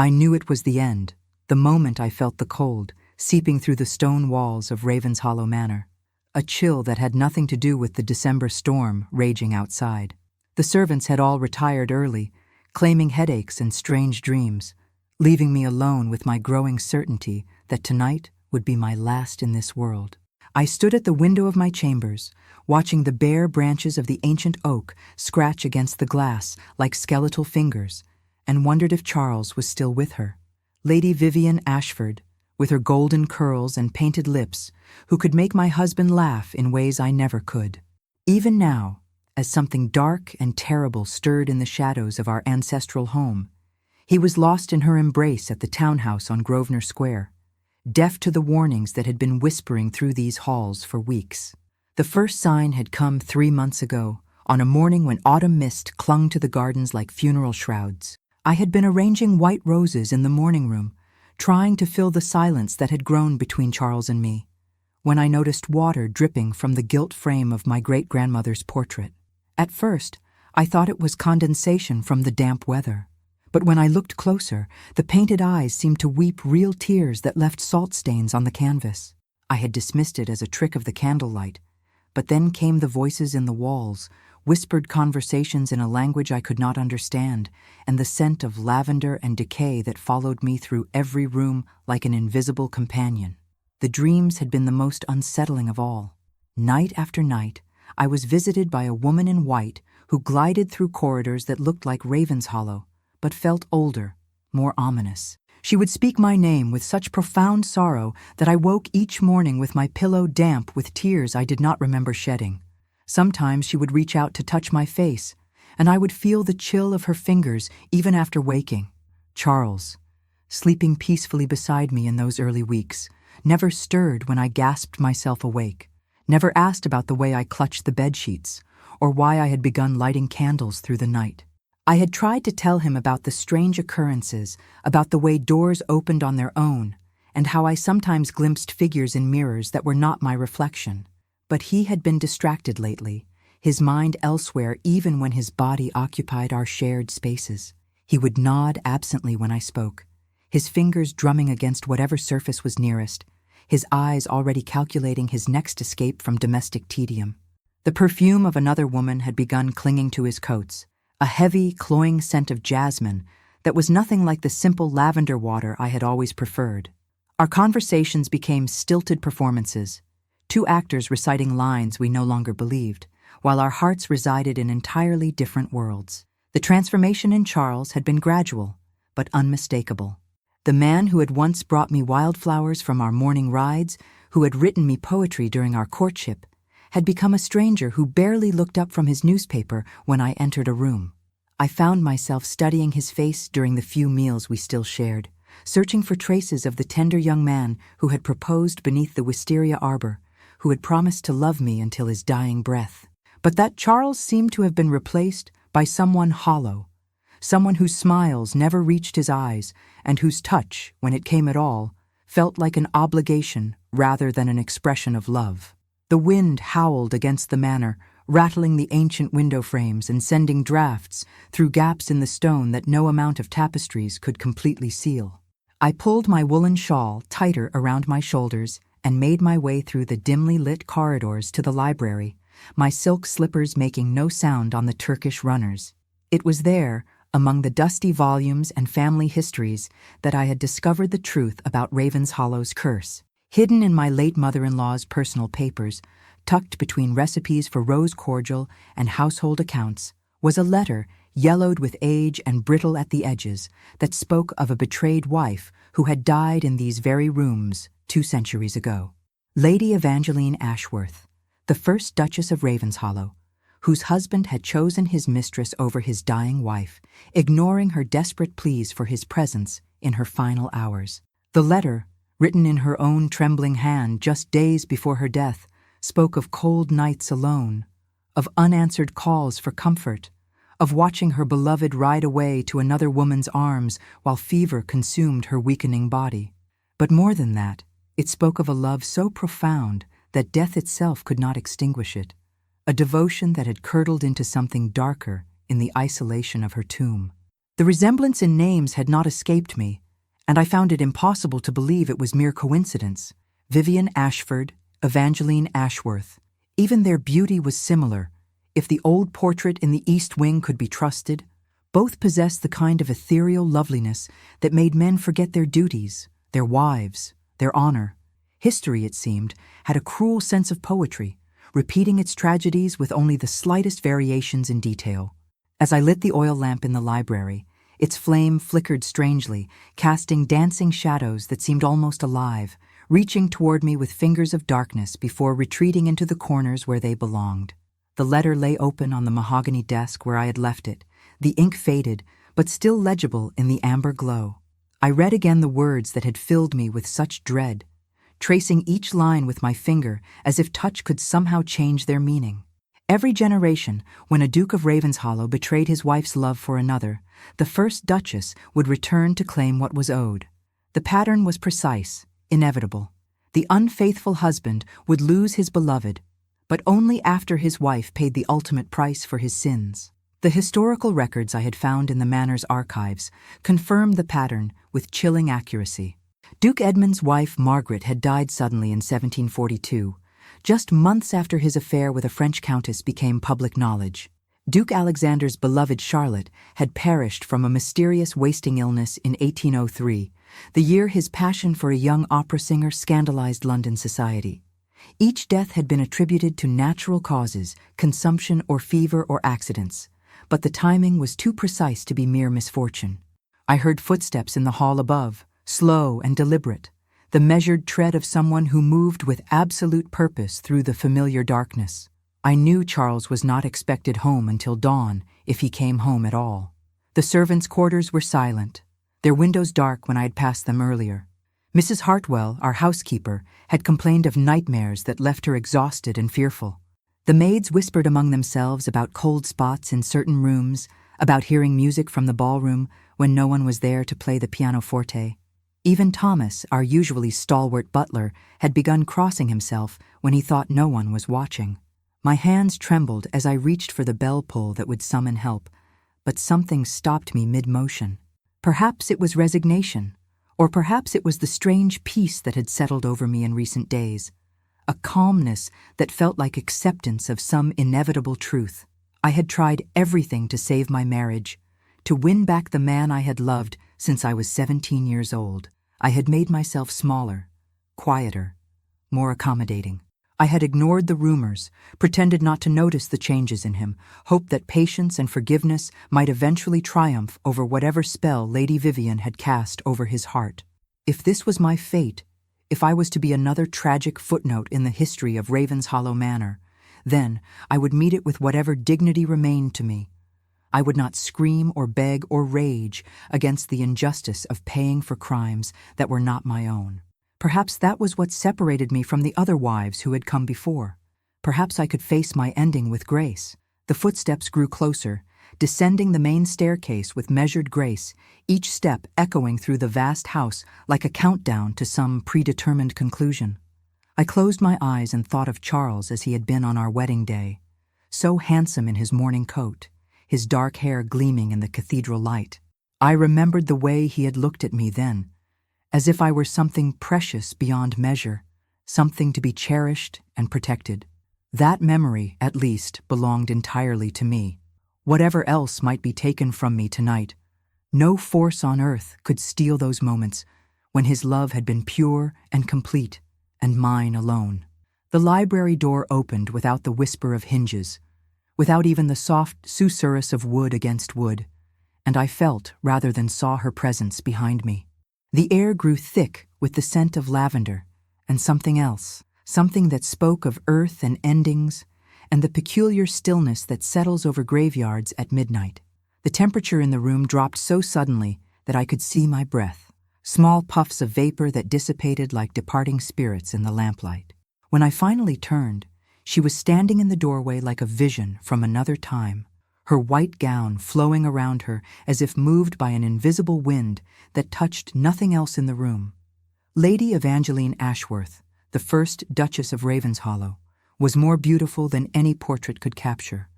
I knew it was the end, the moment I felt the cold seeping through the stone walls of Ravenshollow Manor, a chill that had nothing to do with the December storm raging outside. The servants had all retired early, claiming headaches and strange dreams, leaving me alone with my growing certainty that tonight would be my last in this world. I stood at the window of my chambers, watching the bare branches of the ancient oak scratch against the glass like skeletal fingers, and wondered if Charles was still with her. Lady Vivian Ashford, with her golden curls and painted lips, who could make my husband laugh in ways I never could. Even now, as something dark and terrible stirred in the shadows of our ancestral home, he was lost in her embrace at the townhouse on Grosvenor Square, deaf to the warnings that had been whispering through these halls for weeks. The first sign had come 3 months ago, on a morning when autumn mist clung to the gardens like funeral shrouds. I had been arranging white roses in the morning room, trying to fill the silence that had grown between Charles and me, when I noticed water dripping from the gilt frame of my great-grandmother's portrait. At first, I thought it was condensation from the damp weather, but when I looked closer, the painted eyes seemed to weep real tears that left salt stains on the canvas. I had dismissed it as a trick of the candlelight, but then came the voices in the walls, whispered conversations in a language I could not understand, and the scent of lavender and decay that followed me through every room like an invisible companion. The dreams had been the most unsettling of all. Night after night, I was visited by a woman in white who glided through corridors that looked like Ravenshollow, but felt older, more ominous. She would speak my name with such profound sorrow that I woke each morning with my pillow damp with tears I did not remember shedding. Sometimes she would reach out to touch my face, and I would feel the chill of her fingers even after waking. Charles, sleeping peacefully beside me in those early weeks, never stirred when I gasped myself awake, never asked about the way I clutched the bedsheets, or why I had begun lighting candles through the night. I had tried to tell him about the strange occurrences, about the way doors opened on their own, and how I sometimes glimpsed figures in mirrors that were not my reflection. But he had been distracted lately, his mind elsewhere even when his body occupied our shared spaces. He would nod absently when I spoke, his fingers drumming against whatever surface was nearest, his eyes already calculating his next escape from domestic tedium. The perfume of another woman had begun clinging to his coats, a heavy, cloying scent of jasmine that was nothing like the simple lavender water I had always preferred. Our conversations became stilted performances, 2 actors reciting lines we no longer believed, while our hearts resided in entirely different worlds. The transformation in Charles had been gradual, but unmistakable. The man who had once brought me wildflowers from our morning rides, who had written me poetry during our courtship, had become a stranger who barely looked up from his newspaper when I entered a room. I found myself studying his face during the few meals we still shared, searching for traces of the tender young man who had proposed beneath the wisteria arbor, who had promised to love me until his dying breath. But that Charles seemed to have been replaced by someone hollow, someone whose smiles never reached his eyes and whose touch, when it came at all, felt like an obligation rather than an expression of love. The wind howled against the manor, rattling the ancient window frames and sending drafts through gaps in the stone that no amount of tapestries could completely seal. I pulled my woolen shawl tighter around my shoulders and made my way through the dimly lit corridors to the library, my silk slippers making no sound on the Turkish runners. It was there, among the dusty volumes and family histories, that I had discovered the truth about Ravenshollow's curse. Hidden in my late mother-in-law's personal papers, tucked between recipes for rose cordial and household accounts, was a letter, yellowed with age and brittle at the edges, that spoke of a betrayed wife who had died in these very rooms 2 centuries ago. Lady Evangeline Ashworth, the first Duchess of Ravenshollow, whose husband had chosen his mistress over his dying wife, ignoring her desperate pleas for his presence in her final hours. The letter, written in her own trembling hand just days before her death, spoke of cold nights alone, of unanswered calls for comfort, of watching her beloved ride away to another woman's arms while fever consumed her weakening body. But more than that, it spoke of a love so profound that death itself could not extinguish it, a devotion that had curdled into something darker in the isolation of her tomb. The resemblance in names had not escaped me, and I found it impossible to believe it was mere coincidence. Vivian Ashford, Evangeline Ashworth. Even their beauty was similar. If the old portrait in the East Wing could be trusted, both possessed the kind of ethereal loveliness that made men forget their duties, their wives, their honor. History, it seemed, had a cruel sense of poetry, repeating its tragedies with only the slightest variations in detail. As I lit the oil lamp in the library, its flame flickered strangely, casting dancing shadows that seemed almost alive, reaching toward me with fingers of darkness before retreating into the corners where they belonged. The letter lay open on the mahogany desk where I had left it, the ink faded, but still legible in the amber glow. I read again the words that had filled me with such dread, tracing each line with my finger as if touch could somehow change their meaning. Every generation, when a Duke of Ravenshollow betrayed his wife's love for another, the first Duchess would return to claim what was owed. The pattern was precise, inevitable. The unfaithful husband would lose his beloved, but only after his wife paid the ultimate price for his sins. The historical records I had found in the manor's archives confirmed the pattern with chilling accuracy. Duke Edmund's wife Margaret had died suddenly in 1742, just months after his affair with a French countess became public knowledge. Duke Alexander's beloved Charlotte had perished from a mysterious wasting illness in 1803, the year his passion for a young opera singer scandalized London society. Each death had been attributed to natural causes, consumption or fever or accidents, but the timing was too precise to be mere misfortune. I heard footsteps in the hall above, slow and deliberate, the measured tread of someone who moved with absolute purpose through the familiar darkness. I knew Charles was not expected home until dawn, if he came home at all. The servants' quarters were silent, their windows dark when I had passed them earlier. Mrs. Hartwell, our housekeeper, had complained of nightmares that left her exhausted and fearful. The maids whispered among themselves about cold spots in certain rooms, about hearing music from the ballroom when no one was there to play the pianoforte. Even Thomas, our usually stalwart butler, had begun crossing himself when he thought no one was watching. My hands trembled as I reached for the bell pull that would summon help, but something stopped me mid-motion. Perhaps it was resignation, or perhaps it was the strange peace that had settled over me in recent days, a calmness that felt like acceptance of some inevitable truth. I had tried everything to save my marriage, to win back the man I had loved since I was 17 years old. I had made myself smaller, quieter, more accommodating. I had ignored the rumors, pretended not to notice the changes in him, hoped that patience and forgiveness might eventually triumph over whatever spell Lady Vivian had cast over his heart. If this was my fate, if I was to be another tragic footnote in the history of Ravenshollow Manor, then I would meet it with whatever dignity remained to me. I would not scream or beg or rage against the injustice of paying for crimes that were not my own. Perhaps that was what separated me from the other wives who had come before. Perhaps I could face my ending with grace. The footsteps grew closer, descending the main staircase with measured grace, each step echoing through the vast house like a countdown to some predetermined conclusion. I closed my eyes and thought of Charles as he had been on our wedding day, so handsome in his morning coat, his dark hair gleaming in the cathedral light. I remembered the way he had looked at me then, as if I were something precious beyond measure, something to be cherished and protected. That memory, at least, belonged entirely to me. Whatever else might be taken from me tonight, no force on earth could steal those moments when his love had been pure and complete, and mine alone. The library door opened without the whisper of hinges, without even the soft susurrus of wood against wood, and I felt rather than saw her presence behind me. The air grew thick with the scent of lavender and something else, something that spoke of earth and endings, and the peculiar stillness that settles over graveyards at midnight. The temperature in the room dropped so suddenly that I could see my breath, small puffs of vapor that dissipated like departing spirits in the lamplight. When I finally turned, she was standing in the doorway like a vision from another time, her white gown flowing around her as if moved by an invisible wind that touched nothing else in the room. Lady Evangeline Ashworth, the first Duchess of Ravenshollow, was more beautiful than any portrait could capture,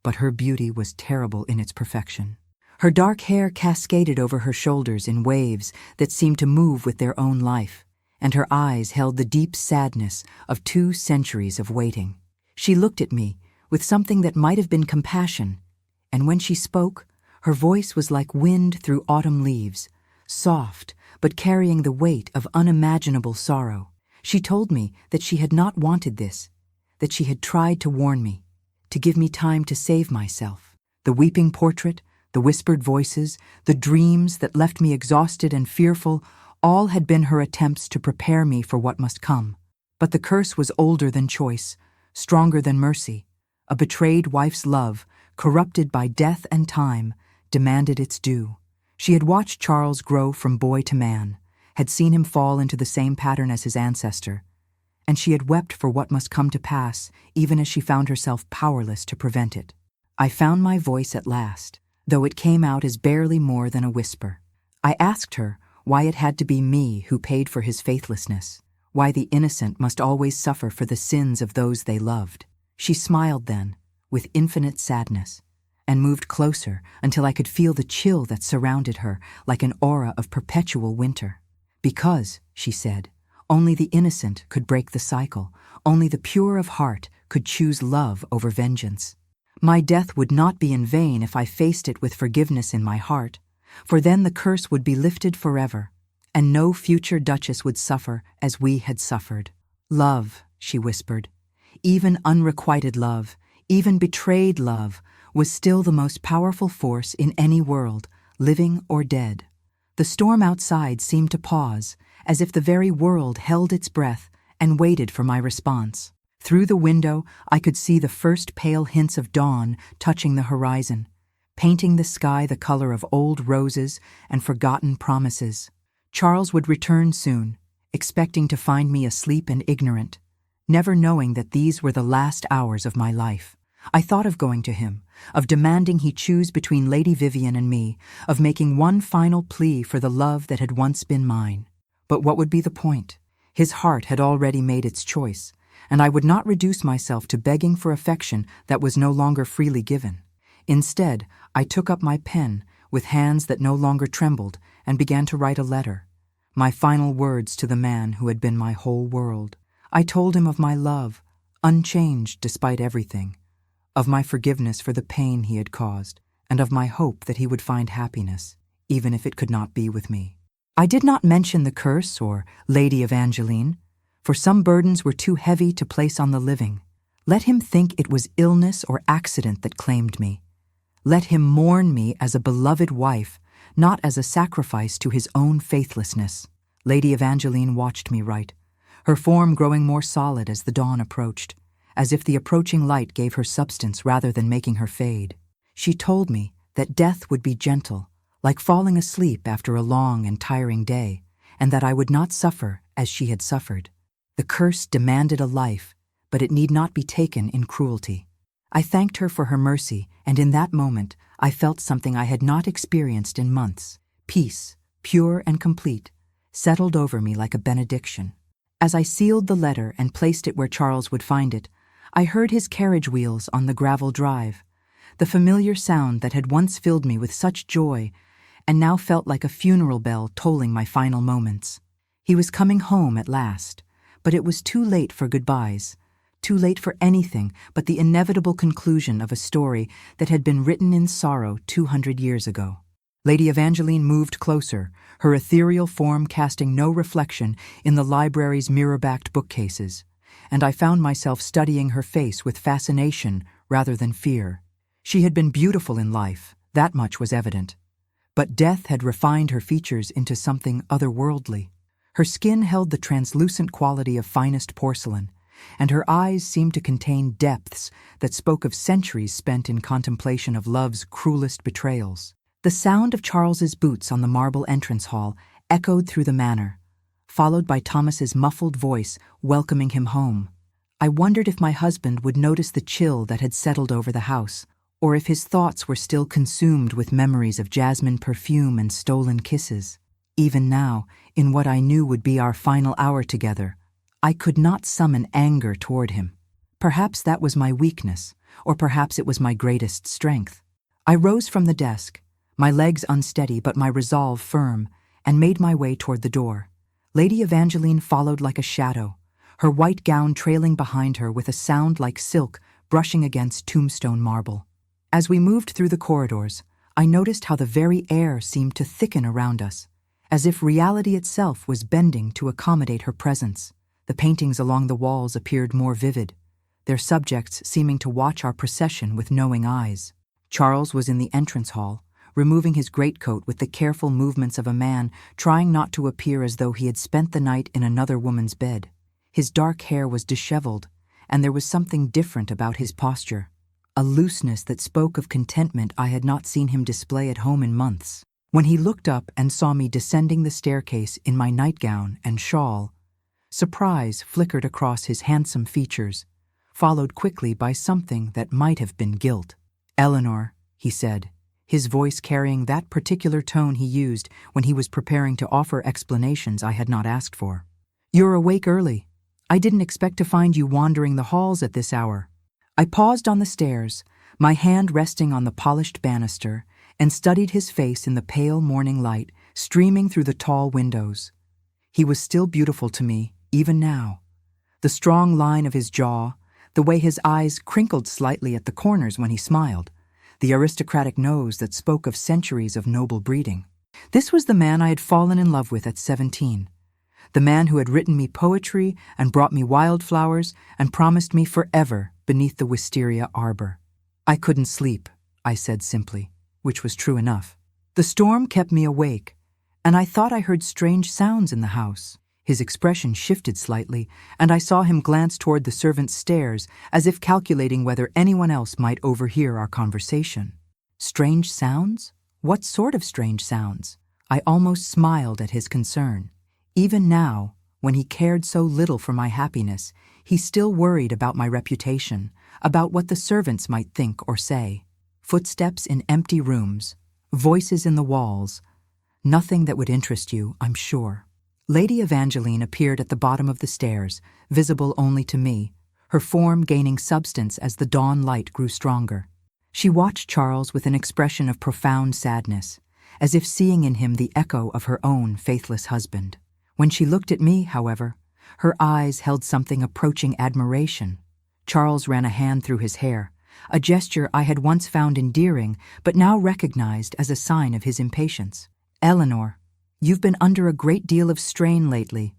but her beauty was terrible in its perfection. Her dark hair cascaded over her shoulders in waves that seemed to move with their own life, and her eyes held the deep sadness of 2 centuries of waiting. She looked at me with something that might have been compassion, and when she spoke, her voice was like wind through autumn leaves, soft but carrying the weight of unimaginable sorrow. She told me that she had not wanted this, that she had tried to warn me, to give me time to save myself. The weeping portrait, the whispered voices, the dreams that left me exhausted and fearful, all had been her attempts to prepare me for what must come. But the curse was older than choice, stronger than mercy. A betrayed wife's love, corrupted by death and time, demanded its due. She had watched Charles grow from boy to man, had seen him fall into the same pattern as his ancestor, and she had wept for what must come to pass, even as she found herself powerless to prevent it. I found my voice at last, though it came out as barely more than a whisper. I asked her why it had to be me who paid for his faithlessness, why the innocent must always suffer for the sins of those they loved. She smiled then, with infinite sadness, and moved closer until I could feel the chill that surrounded her like an aura of perpetual winter. Because, she said, only the innocent could break the cycle, only the pure of heart could choose love over vengeance. My death would not be in vain if I faced it with forgiveness in my heart, for then the curse would be lifted forever, and no future duchess would suffer as we had suffered. Love, she whispered, even unrequited love, even betrayed love, was still the most powerful force in any world, living or dead. The storm outside seemed to pause, as if the very world held its breath and waited for my response. Through the window, I could see the first pale hints of dawn touching the horizon, painting the sky the color of old roses and forgotten promises. Charles would return soon, expecting to find me asleep and ignorant, never knowing that these were the last hours of my life. I thought of going to him, of demanding he choose between Lady Vivian and me, of making one final plea for the love that had once been mine. But what would be the point? His heart had already made its choice, and I would not reduce myself to begging for affection that was no longer freely given. Instead, I took up my pen with hands that no longer trembled and began to write a letter, my final words to the man who had been my whole world. I told him of my love, unchanged despite everything, of my forgiveness for the pain he had caused, and of my hope that he would find happiness, even if it could not be with me. I did not mention the curse or Lady Evangeline, for some burdens were too heavy to place on the living. Let him think it was illness or accident that claimed me. Let him mourn me as a beloved wife, not as a sacrifice to his own faithlessness. Lady Evangeline watched me write, her form growing more solid as the dawn approached, as if the approaching light gave her substance rather than making her fade. She told me that death would be gentle, like falling asleep after a long and tiring day, and that I would not suffer as she had suffered. The curse demanded a life, but it need not be taken in cruelty. I thanked her for her mercy, and in that moment I felt something I had not experienced in months. Peace, pure and complete, settled over me like a benediction. As I sealed the letter and placed it where Charles would find it, I heard his carriage wheels on the gravel drive, the familiar sound that had once filled me with such joy and now felt like a funeral bell tolling my final moments. He was coming home at last, but it was too late for goodbyes, too late for anything but the inevitable conclusion of a story that had been written in sorrow 200 years ago. Lady Evangeline moved closer, her ethereal form casting no reflection in the library's mirror-backed bookcases, and I found myself studying her face with fascination rather than fear. She had been beautiful in life, that much was evident. But death had refined her features into something otherworldly. Her skin held the translucent quality of finest porcelain, and her eyes seemed to contain depths that spoke of centuries spent in contemplation of love's cruelest betrayals. The sound of Charles's boots on the marble entrance hall echoed through the manor, followed by Thomas's muffled voice welcoming him home. I wondered if my husband would notice the chill that had settled over the house, or if his thoughts were still consumed with memories of jasmine perfume and stolen kisses. Even now, in what I knew would be our final hour together, I could not summon anger toward him. Perhaps that was my weakness, or perhaps it was my greatest strength. I rose from the desk, my legs unsteady but my resolve firm, and made my way toward the door. Lady Evangeline followed like a shadow, her white gown trailing behind her with a sound like silk brushing against tombstone marble. As we moved through the corridors, I noticed how the very air seemed to thicken around us, as if reality itself was bending to accommodate her presence. The paintings along the walls appeared more vivid, their subjects seeming to watch our procession with knowing eyes. Charles was in the entrance hall, removing his greatcoat with the careful movements of a man trying not to appear as though he had spent the night in another woman's bed. His dark hair was disheveled, and there was something different about his posture, a looseness that spoke of contentment I had not seen him display at home in months. When he looked up and saw me descending the staircase in my nightgown and shawl, surprise flickered across his handsome features, followed quickly by something that might have been guilt. "Eleanor," he said, his voice carrying that particular tone he used when he was preparing to offer explanations I had not asked for. "You're awake early. I didn't expect to find you wandering the halls at this hour." I paused on the stairs, my hand resting on the polished banister, and studied his face in the pale morning light streaming through the tall windows. He was still beautiful to me, even now. The strong line of his jaw, the way his eyes crinkled slightly at the corners when he smiled, the aristocratic nose that spoke of centuries of noble breeding. This was the man I had fallen in love with at 17, the man who had written me poetry and brought me wildflowers and promised me forever beneath the wisteria arbor. "I couldn't sleep," I said simply, which was true enough. The storm kept me awake, and I thought I heard strange sounds in the house. His expression shifted slightly, and I saw him glance toward the servants' stairs as if calculating whether anyone else might overhear our conversation. Strange sounds? What sort of strange sounds? I almost smiled at his concern. Even now, when he cared so little for my happiness, he still worried about my reputation, about what the servants might think or say. Footsteps in empty rooms, voices in the walls, nothing that would interest you, I'm sure. Lady Evangeline appeared at the bottom of the stairs, visible only to me, her form gaining substance as the dawn light grew stronger. She watched Charles with an expression of profound sadness, as if seeing in him the echo of her own faithless husband. When she looked at me, however, her eyes held something approaching admiration. Charles ran a hand through his hair, a gesture I had once found endearing but now recognized as a sign of his impatience. "Eleanor, you've been under a great deal of strain lately.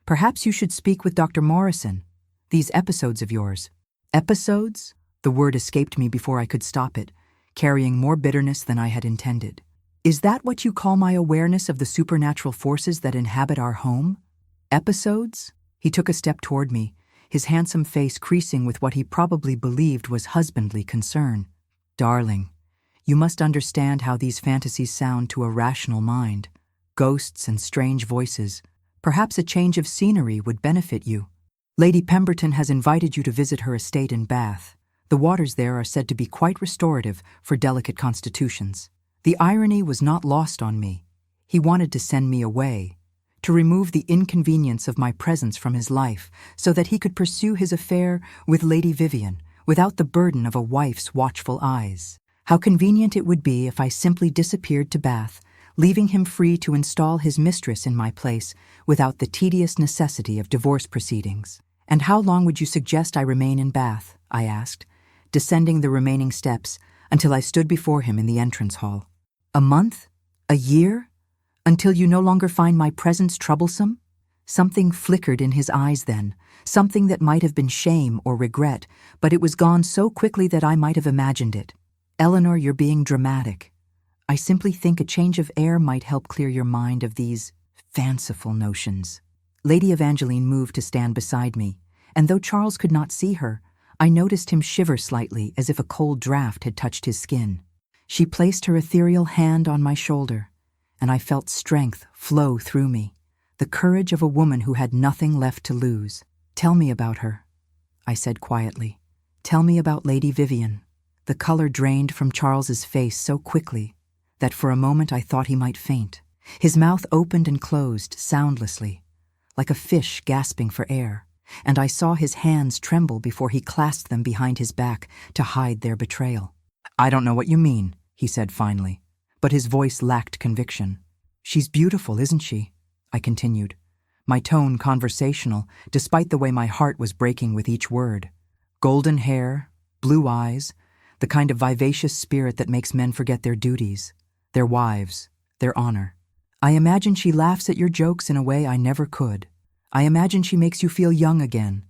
Perhaps you should speak with Dr. Morrison. These episodes of yours." "Episodes?" The word escaped me before I could stop it, carrying more bitterness than I had intended. "Is that what you call my awareness of the supernatural forces that inhabit our home? Episodes?" He took a step toward me, his handsome face creasing with what he probably believed was husbandly concern. "Darling, you must understand how these fantasies sound to a rational mind. Ghosts and strange voices. Perhaps a change of scenery would benefit you. Lady Pemberton has invited you to visit her estate in Bath. The waters there are said to be quite restorative for delicate constitutions." The irony was not lost on me. He wanted to send me away, to remove the inconvenience of my presence from his life so that he could pursue his affair with Lady Vivian without the burden of a wife's watchful eyes. How convenient it would be if I simply disappeared to Bath, leaving him free to install his mistress in my place without the tedious necessity of divorce proceedings. "And how long would you suggest I remain in Bath?" I asked, descending the remaining steps until I stood before him in the entrance hall. "A month? A year? Until you no longer find my presence troublesome?" Something flickered in his eyes then, something that might have been shame or regret, but it was gone so quickly that I might have imagined it. "Eleanor, you're being dramatic. I simply think a change of air might help clear your mind of these fanciful notions." Lady Evangeline moved to stand beside me, and though Charles could not see her, I noticed him shiver slightly as if a cold draft had touched his skin. She placed her ethereal hand on my shoulder, and I felt strength flow through me, the courage of a woman who had nothing left to lose. "Tell me about her," I said quietly. "Tell me about Lady Vivian." The color drained from Charles's face so quickly that for a moment I thought he might faint. His mouth opened and closed soundlessly, like a fish gasping for air, and I saw his hands tremble before he clasped them behind his back to hide their betrayal. "I don't know what you mean," he said finally, but his voice lacked conviction. "She's beautiful, isn't she?" I continued, my tone conversational, despite the way my heart was breaking with each word. Golden hair, blue eyes, the kind of vivacious spirit that makes men forget their duties, their wives, their honor. I imagine she laughs at your jokes in a way I never could. I imagine she makes you feel young again,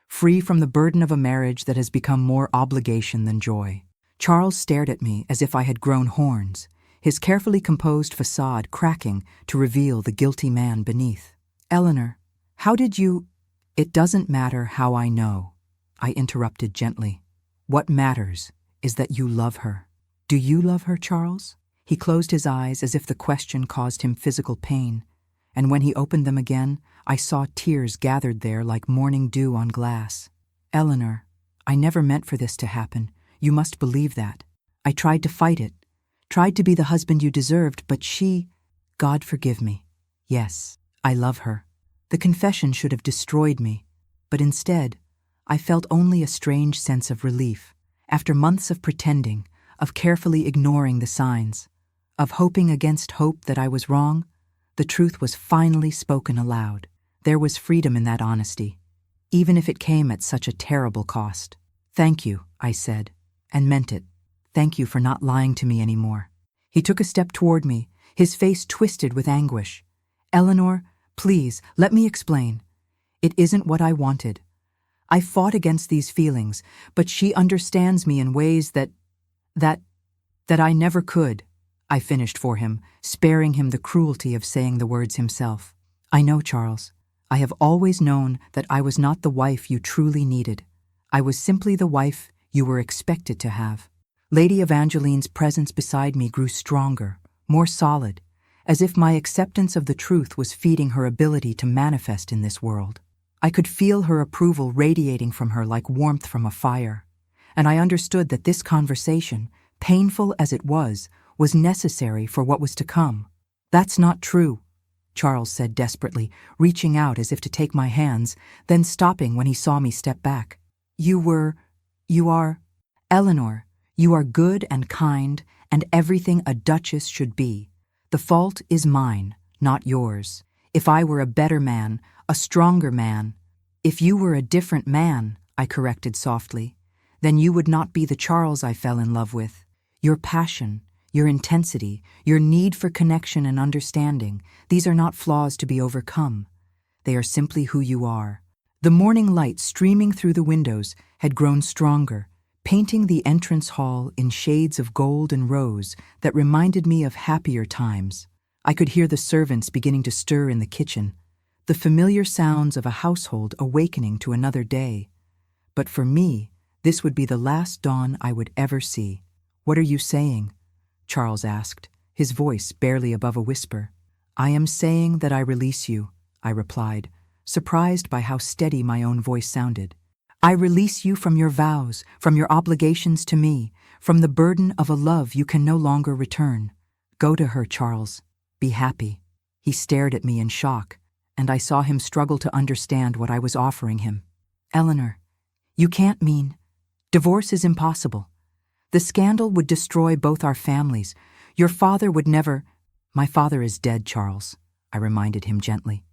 free from the burden of a marriage that has become more obligation than joy. Charles stared at me as if I had grown horns, his carefully composed facade cracking to reveal the guilty man beneath. "Eleanor, how did you—" "It doesn't matter how I know," I interrupted gently. "What matters is that you love her. Do you love her, Charles?" He closed his eyes as if the question caused him physical pain, and when he opened them again, I saw tears gathered there like morning dew on glass. "Eleanor, I never meant for this to happen. You must believe that. I tried to fight it, tried to be the husband you deserved, but she— God forgive me. Yes, I love her. The confession should have destroyed me, but instead, I felt only a strange sense of relief. After months of pretending, of carefully ignoring the signs, of hoping against hope that I was wrong, the truth was finally spoken aloud. There was freedom in that honesty, even if it came at such a terrible cost. "Thank you," I said, and meant it. "Thank you for not lying to me anymore." He took a step toward me, his face twisted with anguish. "Eleanor, please, let me explain. It isn't what I wanted. I fought against these feelings, but she understands me in ways that I never could," I finished for him, sparing him the cruelty of saying the words himself. "I know, Charles. I have always known that I was not the wife you truly needed. I was simply the wife you were expected to have." Lady Evangeline's presence beside me grew stronger, more solid, as if my acceptance of the truth was feeding her ability to manifest in this world. I could feel her approval radiating from her like warmth from a fire, and I understood that this conversation, painful as it was necessary for what was to come. "That's not true," Charles said desperately, reaching out as if to take my hands, then stopping when he saw me step back. You are, Eleanor, you are good and kind and everything a duchess should be. The fault is mine, not yours. If I were a better man, a stronger man, if you were a different man," I corrected softly, "then you would not be the Charles I fell in love with. Your passion, your intensity, your need for connection and understanding, these are not flaws to be overcome. They are simply who you are." The morning light streaming through the windows had grown stronger, painting the entrance hall in shades of gold and rose that reminded me of happier times. I could hear the servants beginning to stir in the kitchen, the familiar sounds of a household awakening to another day. But for me, this would be the last dawn I would ever see. "What are you saying?" Charles asked, his voice barely above a whisper. "I am saying that I release you," I replied, surprised by how steady my own voice sounded. "I release you from your vows, from your obligations to me, from the burden of a love you can no longer return. Go to her, Charles. Be happy." He stared at me in shock, and I saw him struggle to understand what I was offering him. "Eleanor, you can't mean— Divorce is impossible. The scandal would destroy both our families. Your father would never—" "My father is dead, Charles," I reminded him gently.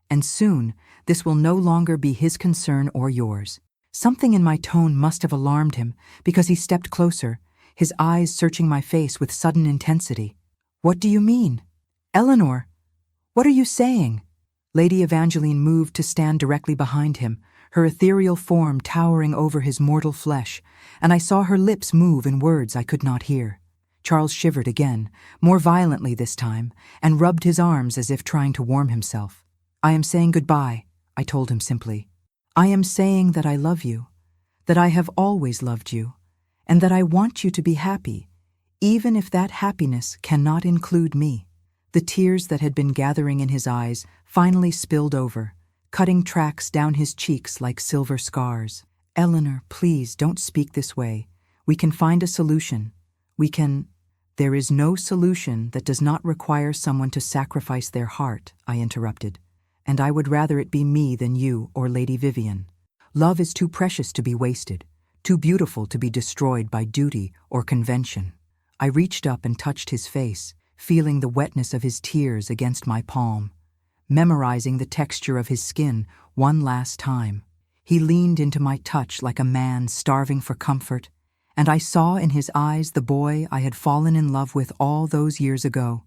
"And soon, this will no longer be his concern or yours." Something in my tone must have alarmed him, because he stepped closer, his eyes searching my face with sudden intensity. "What do you mean? Eleanor, what are you saying?" Lady Evangeline moved to stand directly behind him, her ethereal form towering over his mortal flesh, and I saw her lips move in words I could not hear. Charles shivered again, more violently this time, and rubbed his arms as if trying to warm himself. "I am saying goodbye," I told him simply. "I am saying that I love you, that I have always loved you, and that I want you to be happy, even if that happiness cannot include me." The tears that had been gathering in his eyes finally spilled over, cutting tracks down his cheeks like silver scars. "Eleanor, please don't speak this way. We can find a solution. We can—" "There is no solution that does not require someone to sacrifice their heart," I interrupted. "And I would rather it be me than you or Lady Vivian. Love is too precious to be wasted, too beautiful to be destroyed by duty or convention." I reached up and touched his face, feeling the wetness of his tears against my palm, memorizing the texture of his skin one last time. He leaned into my touch like a man starving for comfort, and I saw in his eyes the boy I had fallen in love with all those years ago,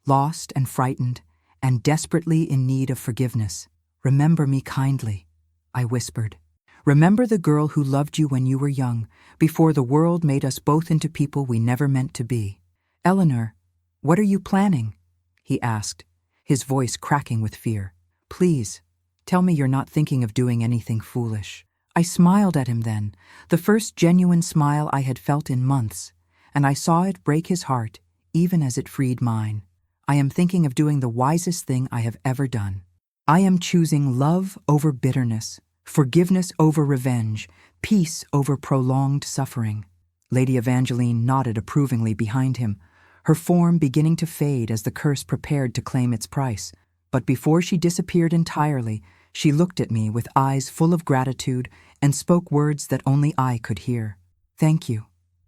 lost and frightened, and desperately in need of forgiveness. "Remember me kindly," I whispered. "Remember the girl who loved you when you were young, before the world made us both into people we never meant to be." "Eleanor, what are you planning?" he asked, his voice cracking with fear. "Please, tell me you're not thinking of doing anything foolish." I smiled at him then, the first genuine smile I had felt in months, and I saw it break his heart, even as it freed mine. "I am thinking of doing the wisest thing I have ever done. I am choosing love over bitterness, forgiveness over revenge, peace over prolonged suffering." Lady Evangeline nodded approvingly behind him, her form beginning to fade as the curse prepared to claim its price. But before she disappeared entirely, she looked at me with eyes full of gratitude and spoke words that only I could hear. "Thank you,"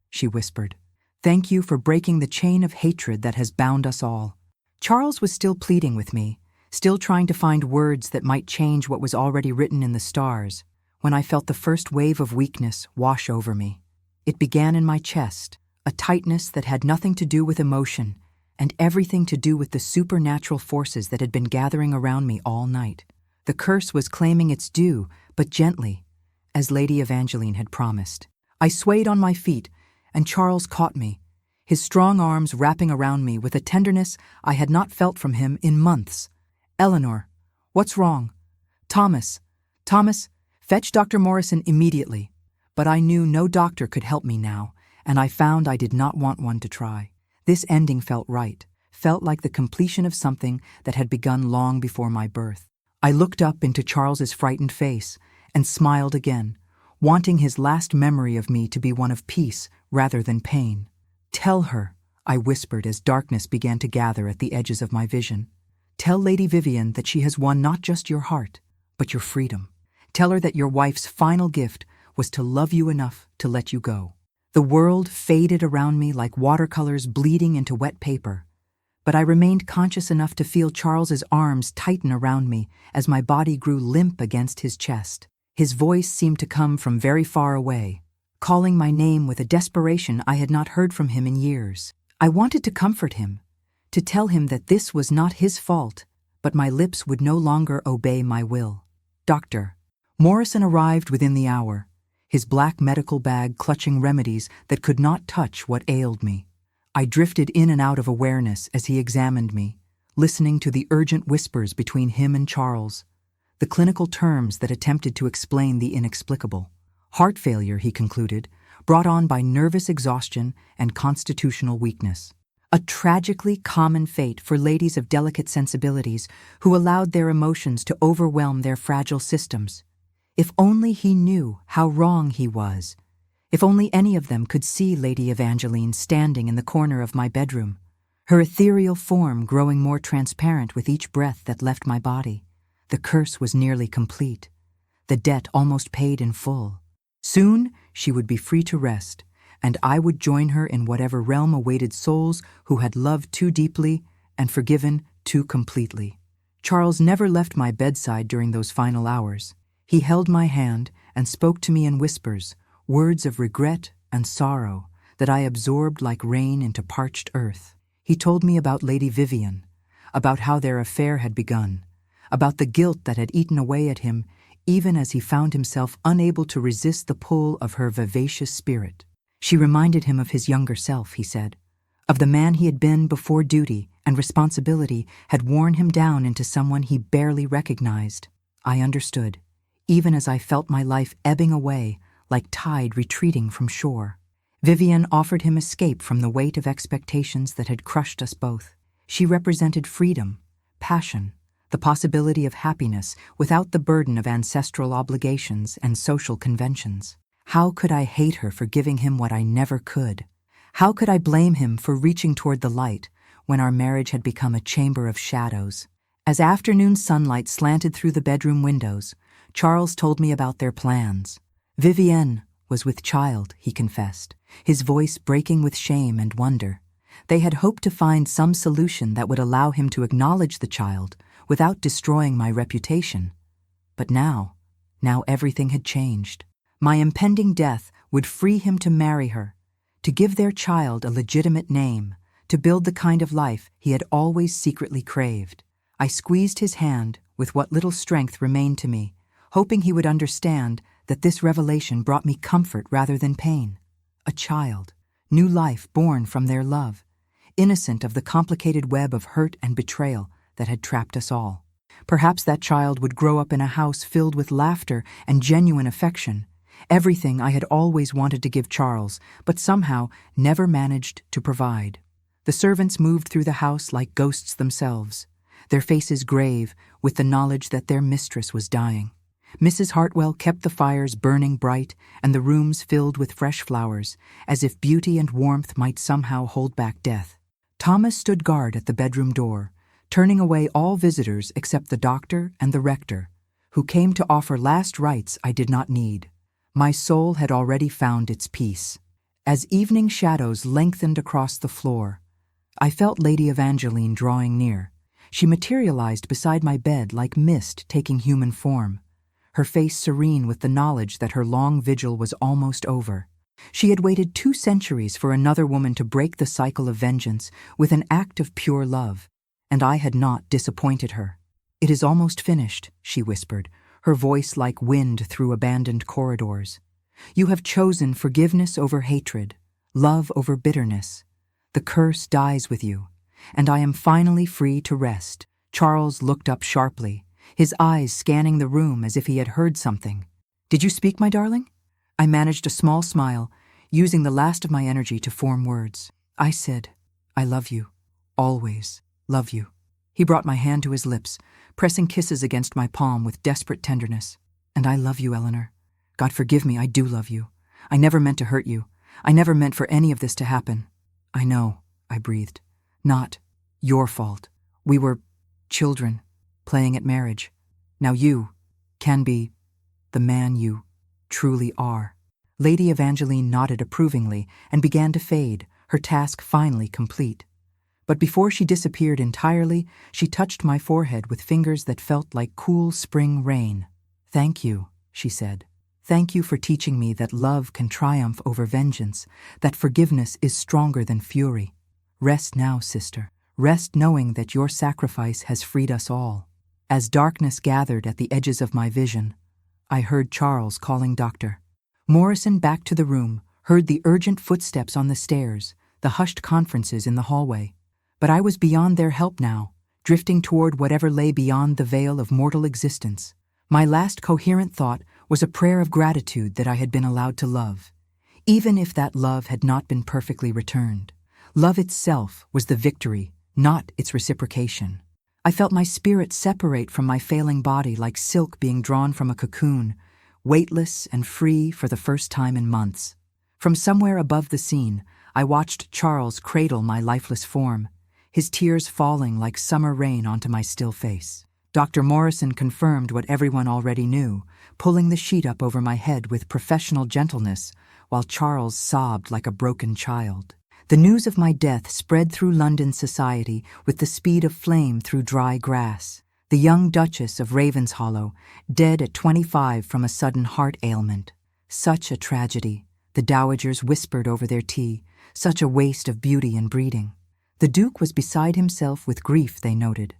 she whispered. "Thank you for breaking the chain of hatred that has bound us all." Charles was still pleading with me, still trying to find words that might change what was already written in the stars, when I felt the first wave of weakness wash over me. It began in my chest, a tightness that had nothing to do with emotion and everything to do with the supernatural forces that had been gathering around me all night. The curse was claiming its due, but gently, as Lady Evangeline had promised. I swayed on my feet, and Charles caught me, his strong arms wrapping around me with a tenderness I had not felt from him in months. "Eleanor, what's wrong?" Thomas, fetch Dr. Morrison immediately." But I knew no doctor could help me now, and I found I did not want one to try. This ending felt right, felt like the completion of something that had begun long before my birth. I looked up into Charles's frightened face and smiled again, wanting his last memory of me to be one of peace rather than pain. "Tell her," I whispered as darkness began to gather at the edges of my vision. "Tell Lady Vivian that she has won not just your heart, but your freedom. Tell her that your wife's final gift was to love you enough to let you go." The world faded around me like watercolors bleeding into wet paper, but I remained conscious enough to feel Charles's arms tighten around me as my body grew limp against his chest. His voice seemed to come from very far away, calling my name with a desperation I had not heard from him in years. I wanted to comfort him, to tell him that this was not his fault, but my lips would no longer obey my will. Dr. Morrison arrived within the hour, his black medical bag clutching remedies that could not touch what ailed me. I drifted in and out of awareness as he examined me, listening to the urgent whispers between him and Charles, the clinical terms that attempted to explain the inexplicable. Heart failure, he concluded, brought on by nervous exhaustion and constitutional weakness. A tragically common fate for ladies of delicate sensibilities who allowed their emotions to overwhelm their fragile systems. If only he knew how wrong he was. If only any of them could see Lady Evangeline standing in the corner of my bedroom, her ethereal form growing more transparent with each breath that left my body. The curse was nearly complete, the debt almost paid in full. Soon she would be free to rest, and I would join her in whatever realm awaited souls who had loved too deeply and forgiven too completely. Charles never left my bedside during those final hours. He held my hand and spoke to me in whispers, words of regret and sorrow that I absorbed like rain into parched earth. He told me about Lady Vivian, about how their affair had begun, about the guilt that had eaten away at him even as he found himself unable to resist the pull of her vivacious spirit. She reminded him of his younger self, he said, of the man he had been before duty and responsibility had worn him down into someone he barely recognized. I understood, even as I felt my life ebbing away like tide retreating from shore. Vivian offered him escape from the weight of expectations that had crushed us both. She represented freedom, passion, the possibility of happiness without the burden of ancestral obligations and social conventions. How could I hate her for giving him what I never could? How could I blame him for reaching toward the light when our marriage had become a chamber of shadows? As afternoon sunlight slanted through the bedroom windows, Charles told me about their plans. Vivienne, was with child, he confessed, his voice breaking with shame and wonder. They had hoped to find some solution that would allow him to acknowledge the child without destroying my reputation. But now everything had changed. My impending death would free him to marry her, to give their child a legitimate name, to build the kind of life he had always secretly craved. I squeezed his hand with what little strength remained to me, hoping he would understand that this revelation brought me comfort rather than pain. A child, new life born from their love, innocent of the complicated web of hurt and betrayal that had trapped us all. Perhaps that child would grow up in a house filled with laughter and genuine affection, everything I had always wanted to give Charles, but somehow never managed to provide. The servants moved through the house like ghosts themselves, their faces grave with the knowledge that their mistress was dying. Mrs. Hartwell kept the fires burning bright and the rooms filled with fresh flowers, as if beauty and warmth might somehow hold back death. Thomas stood guard at the bedroom door, turning away all visitors except the doctor and the rector, who came to offer last rites I did not need. My soul had already found its peace. As evening shadows lengthened across the floor, I felt Lady Evangeline drawing near. She materialized beside my bed like mist taking human form, her face serene with the knowledge that her long vigil was almost over. She had waited 2 centuries for another woman to break the cycle of vengeance with an act of pure love, and I had not disappointed her. "It is almost finished," she whispered, her voice like wind through abandoned corridors. "You have chosen forgiveness over hatred, love over bitterness. The curse dies with you, and I am finally free to rest." Charles looked up sharply, his eyes scanning the room as if he had heard something. "Did you speak, my darling?" I managed a small smile, using the last of my energy to form words. "I said, I love you, always love you." He brought my hand to his lips, pressing kisses against my palm with desperate tenderness. "And I love you, Eleanor. God forgive me, I do love you. I never meant to hurt you. I never meant for any of this to happen." "I know," I breathed. "Not your fault. We were children, playing at marriage. Now you can be the man you truly are." Lady Evangeline nodded approvingly and began to fade, her task finally complete. But before she disappeared entirely, she touched my forehead with fingers that felt like cool spring rain. "Thank you," she said. "Thank you for teaching me that love can triumph over vengeance, that forgiveness is stronger than fury. Rest now, sister. Rest knowing that your sacrifice has freed us all." As darkness gathered at the edges of my vision, I heard Charles calling Doctor. Morrison backed to the room, heard the urgent footsteps on the stairs, the hushed conferences in the hallway. But I was beyond their help now, drifting toward whatever lay beyond the veil of mortal existence. My last coherent thought was a prayer of gratitude that I had been allowed to love, even if that love had not been perfectly returned. Love itself was the victory, not its reciprocation. I felt my spirit separate from my failing body like silk being drawn from a cocoon, weightless and free for the first time in months. From somewhere above the scene, I watched Charles cradle my lifeless form, his tears falling like summer rain onto my still face. Dr. Morrison confirmed what everyone already knew, pulling the sheet up over my head with professional gentleness, while Charles sobbed like a broken child. The news of my death spread through London society with the speed of flame through dry grass. The young Duchess of Ravenshollow, dead at 25 from a sudden heart ailment. Such a tragedy, the dowagers whispered over their tea, such a waste of beauty and breeding. The Duke was beside himself with grief, they noted,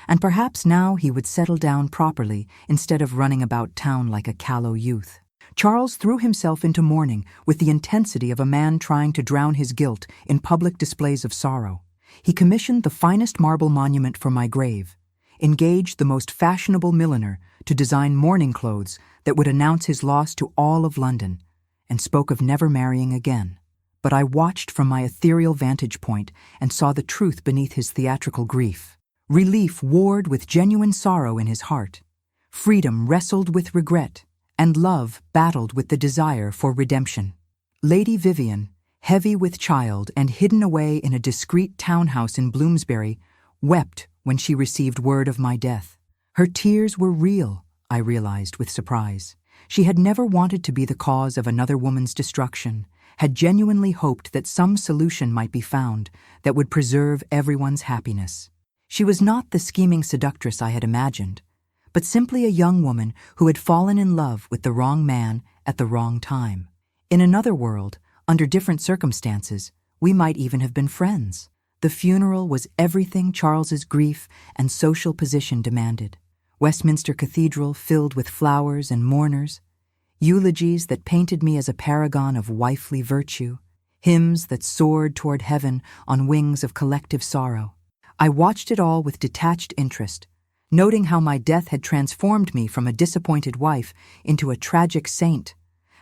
and perhaps now he would settle down properly instead of running about town like a callow youth. Charles threw himself into mourning with the intensity of a man trying to drown his guilt in public displays of sorrow. He commissioned the finest marble monument for my grave, engaged the most fashionable milliner to design mourning clothes that would announce his loss to all of London, and spoke of never marrying again. But I watched from my ethereal vantage point and saw the truth beneath his theatrical grief. Relief warred with genuine sorrow in his heart. Freedom wrestled with regret, and love battled with the desire for redemption. Lady Vivian, heavy with child and hidden away in a discreet townhouse in Bloomsbury, wept when she received word of my death. Her tears were real, I realized with surprise. She had never wanted to be the cause of another woman's destruction, had genuinely hoped that some solution might be found that would preserve everyone's happiness. She was not the scheming seductress I had imagined, but simply a young woman who had fallen in love with the wrong man at the wrong time. In another world, under different circumstances, we might even have been friends. The funeral was everything Charles's grief and social position demanded. Westminster Cathedral filled with flowers and mourners, eulogies that painted me as a paragon of wifely virtue, hymns that soared toward heaven on wings of collective sorrow. I watched it all with detached interest, noting how my death had transformed me from a disappointed wife into a tragic saint,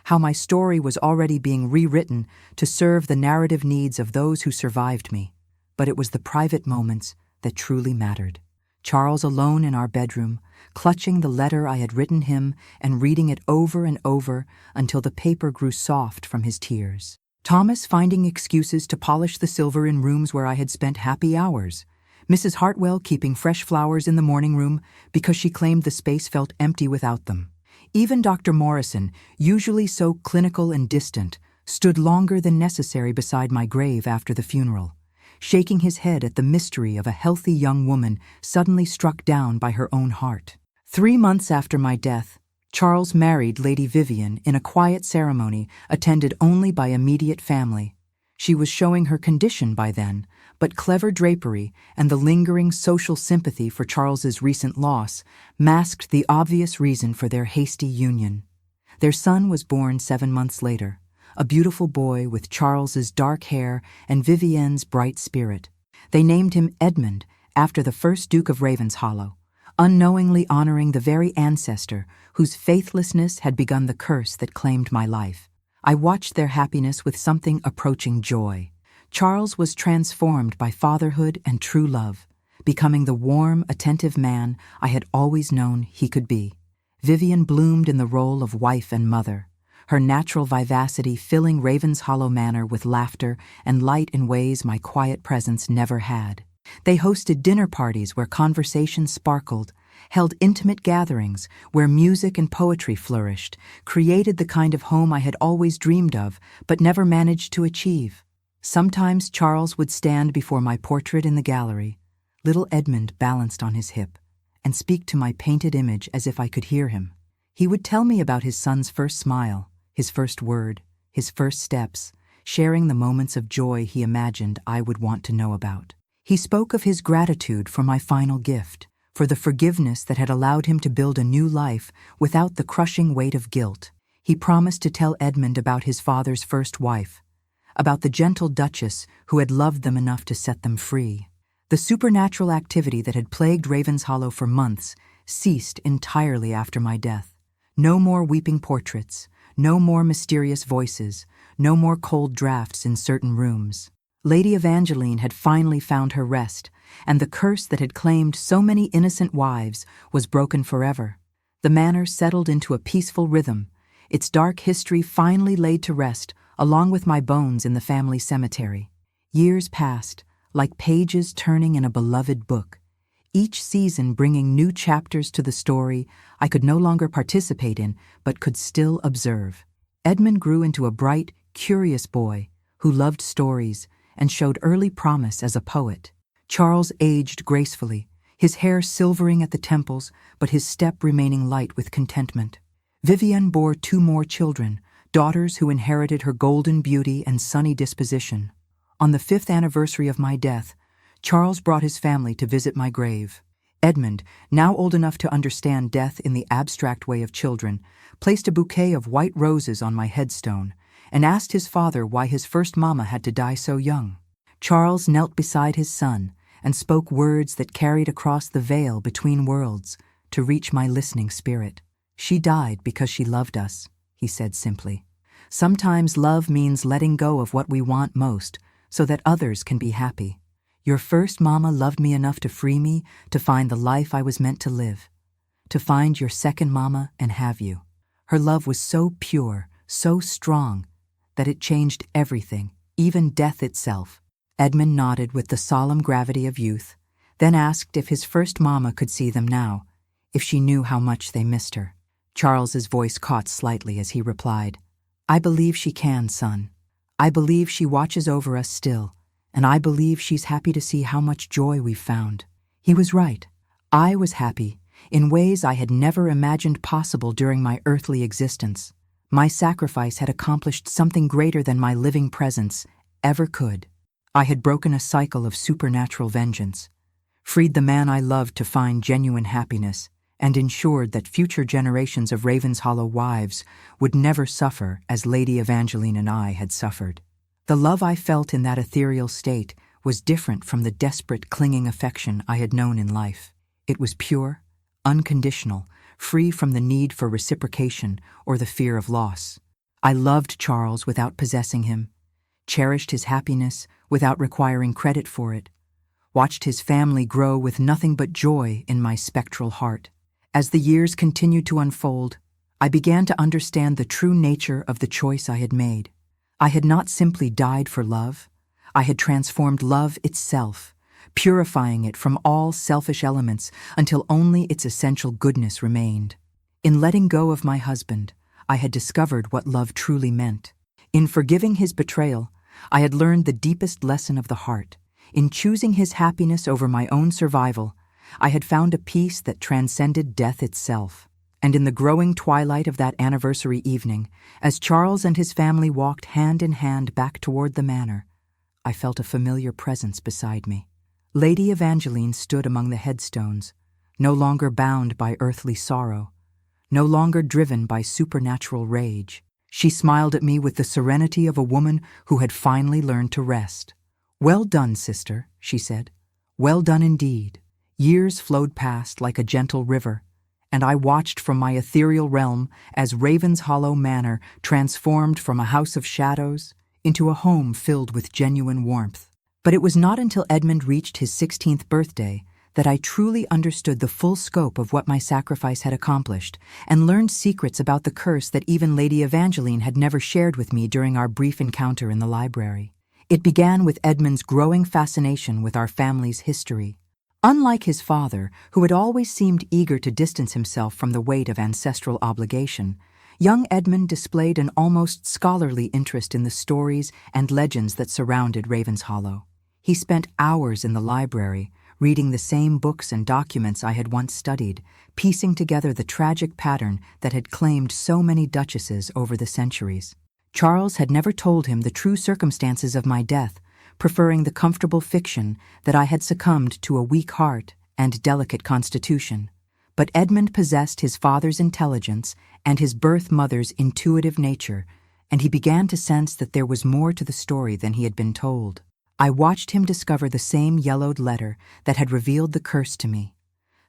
how my story was already being rewritten to serve the narrative needs of those who survived me. But it was the private moments that truly mattered. Charles alone in our bedroom, clutching the letter I had written him and reading it over and over until the paper grew soft from his tears. Thomas finding excuses to polish the silver in rooms where I had spent happy hours. Mrs. Hartwell keeping fresh flowers in the morning room because she claimed the space felt empty without them. Even Dr. Morrison, usually so clinical and distant, stood longer than necessary beside my grave after the funeral, shaking his head at the mystery of a healthy young woman suddenly struck down by her own heart. 3 months after my death, Charles married Lady Vivian in a quiet ceremony attended only by immediate family. She was showing her condition by then, but clever drapery and the lingering social sympathy for Charles's recent loss masked the obvious reason for their hasty union. Their son was born 7 months later, a beautiful boy with Charles's dark hair and Vivienne's bright spirit. They named him Edmund after the first Duke of Ravenshollow, unknowingly honoring the very ancestor whose faithlessness had begun the curse that claimed my life. I watched their happiness with something approaching joy. Charles was transformed by fatherhood and true love, becoming the warm, attentive man I had always known he could be. Vivian bloomed in the role of wife and mother, her natural vivacity filling Ravenshollow Manor with laughter and light in ways my quiet presence never had. They hosted dinner parties where conversation sparkled, held intimate gatherings where music and poetry flourished, created the kind of home I had always dreamed of but never managed to achieve. Sometimes Charles would stand before my portrait in the gallery, little Edmund balanced on his hip, and speak to my painted image as if I could hear him. He would tell me about his son's first smile, his first word, his first steps, sharing the moments of joy he imagined I would want to know about. He spoke of his gratitude for my final gift, for the forgiveness that had allowed him to build a new life without the crushing weight of guilt. He promised to tell Edmund about his father's first wife, about the gentle Duchess who had loved them enough to set them free. The supernatural activity that had plagued Ravenshollow for months ceased entirely after my death. No more weeping portraits, no more mysterious voices, no more cold drafts in certain rooms. Lady Evangeline had finally found her rest, and the curse that had claimed so many innocent wives was broken forever. The manor settled into a peaceful rhythm, its dark history finally laid to rest along with my bones in the family cemetery. Years passed, like pages turning in a beloved book, each season bringing new chapters to the story I could no longer participate in but could still observe. Edmund grew into a bright, curious boy who loved stories and showed early promise as a poet. Charles aged gracefully, his hair silvering at the temples but his step remaining light with contentment. Vivienne bore 2 more children, daughters who inherited her golden beauty and sunny disposition. On the 5th anniversary of my death, Charles brought his family to visit my grave. Edmund, now old enough to understand death in the abstract way of children, placed a bouquet of white roses on my headstone and asked his father why his first mama had to die so young. Charles knelt beside his son and spoke words that carried across the veil between worlds to reach my listening spirit. "She died because she loved us," he said simply. "Sometimes love means letting go of what we want most so that others can be happy. Your first mama loved me enough to free me to find the life I was meant to live, to find your second mama and have you. Her love was so pure, so strong, that it changed everything, even death itself." Edmund nodded with the solemn gravity of youth, then asked if his first mama could see them now, if she knew how much they missed her. Charles's voice caught slightly as he replied, "I believe she can, son. I believe she watches over us still, and I believe she's happy to see how much joy we've found." He was right. I was happy, in ways I had never imagined possible during my earthly existence. My sacrifice had accomplished something greater than my living presence ever could. I had broken a cycle of supernatural vengeance, freed the man I loved to find genuine happiness, and ensured that future generations of Ravenshollow wives would never suffer as Lady Evangeline and I had suffered. The love I felt in that ethereal state was different from the desperate, clinging affection I had known in life. It was pure, unconditional, free from the need for reciprocation or the fear of loss. I loved Charles without possessing him, cherished his happiness without requiring credit for it, watched his family grow with nothing but joy in my spectral heart. As the years continued to unfold, I began to understand the true nature of the choice I had made. I had not simply died for love, I had transformed love itself, purifying it from all selfish elements until only its essential goodness remained. In letting go of my husband, I had discovered what love truly meant. In forgiving his betrayal, I had learned the deepest lesson of the heart. In choosing his happiness over my own survival, I had found a peace that transcended death itself. And in the growing twilight of that anniversary evening, as Charles and his family walked hand in hand back toward the manor, I felt a familiar presence beside me. Lady Evangeline stood among the headstones, no longer bound by earthly sorrow, no longer driven by supernatural rage. She smiled at me with the serenity of a woman who had finally learned to rest. "Well done, sister," she said. "Well done indeed." Years flowed past like a gentle river, and I watched from my ethereal realm as Ravenshollow Manor transformed from a house of shadows into a home filled with genuine warmth. But it was not until Edmund reached his 16th birthday that I truly understood the full scope of what my sacrifice had accomplished and learned secrets about the curse that even Lady Evangeline had never shared with me during our brief encounter in the library. It began with Edmund's growing fascination with our family's history. Unlike his father, who had always seemed eager to distance himself from the weight of ancestral obligation, young Edmund displayed an almost scholarly interest in the stories and legends that surrounded Ravenshollow. He spent hours in the library, reading the same books and documents I had once studied, piecing together the tragic pattern that had claimed so many duchesses over the centuries. Charles had never told him the true circumstances of my death, preferring the comfortable fiction that I had succumbed to a weak heart and delicate constitution. But Edmund possessed his father's intelligence and his birth mother's intuitive nature, and he began to sense that there was more to the story than he had been told. I watched him discover the same yellowed letter that had revealed the curse to me,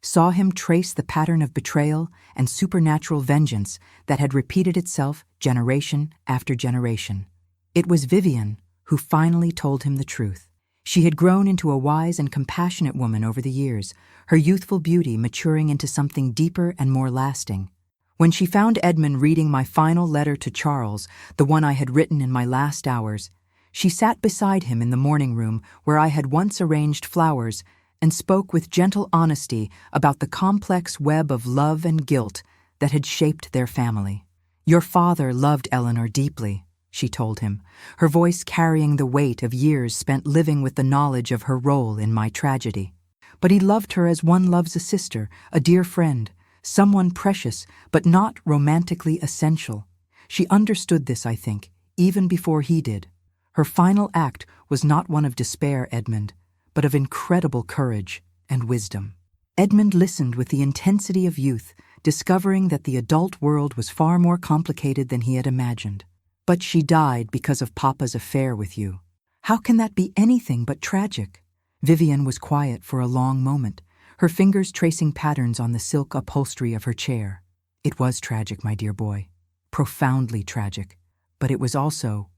saw him trace the pattern of betrayal and supernatural vengeance that had repeated itself generation after generation. It was Vivian who finally told him the truth. She had grown into a wise and compassionate woman over the years, her youthful beauty maturing into something deeper and more lasting. When she found Edmund reading my final letter to Charles, the one I had written in my last hours, she sat beside him in the morning room where I had once arranged flowers and spoke with gentle honesty about the complex web of love and guilt that had shaped their family. "Your father loved Eleanor deeply," she told him, her voice carrying the weight of years spent living with the knowledge of her role in my tragedy. "But he loved her as one loves a sister, a dear friend, someone precious but not romantically essential. She understood this, I think, even before he did. Her final act was not one of despair, Edmund, but of incredible courage and wisdom." Edmund listened with the intensity of youth, discovering that the adult world was far more complicated than he had imagined. "But she died because of Papa's affair with you. How can that be anything but tragic?" Vivian was quiet for a long moment, her fingers tracing patterns on the silk upholstery of her chair. "It was tragic, my dear boy. Profoundly tragic. But it was also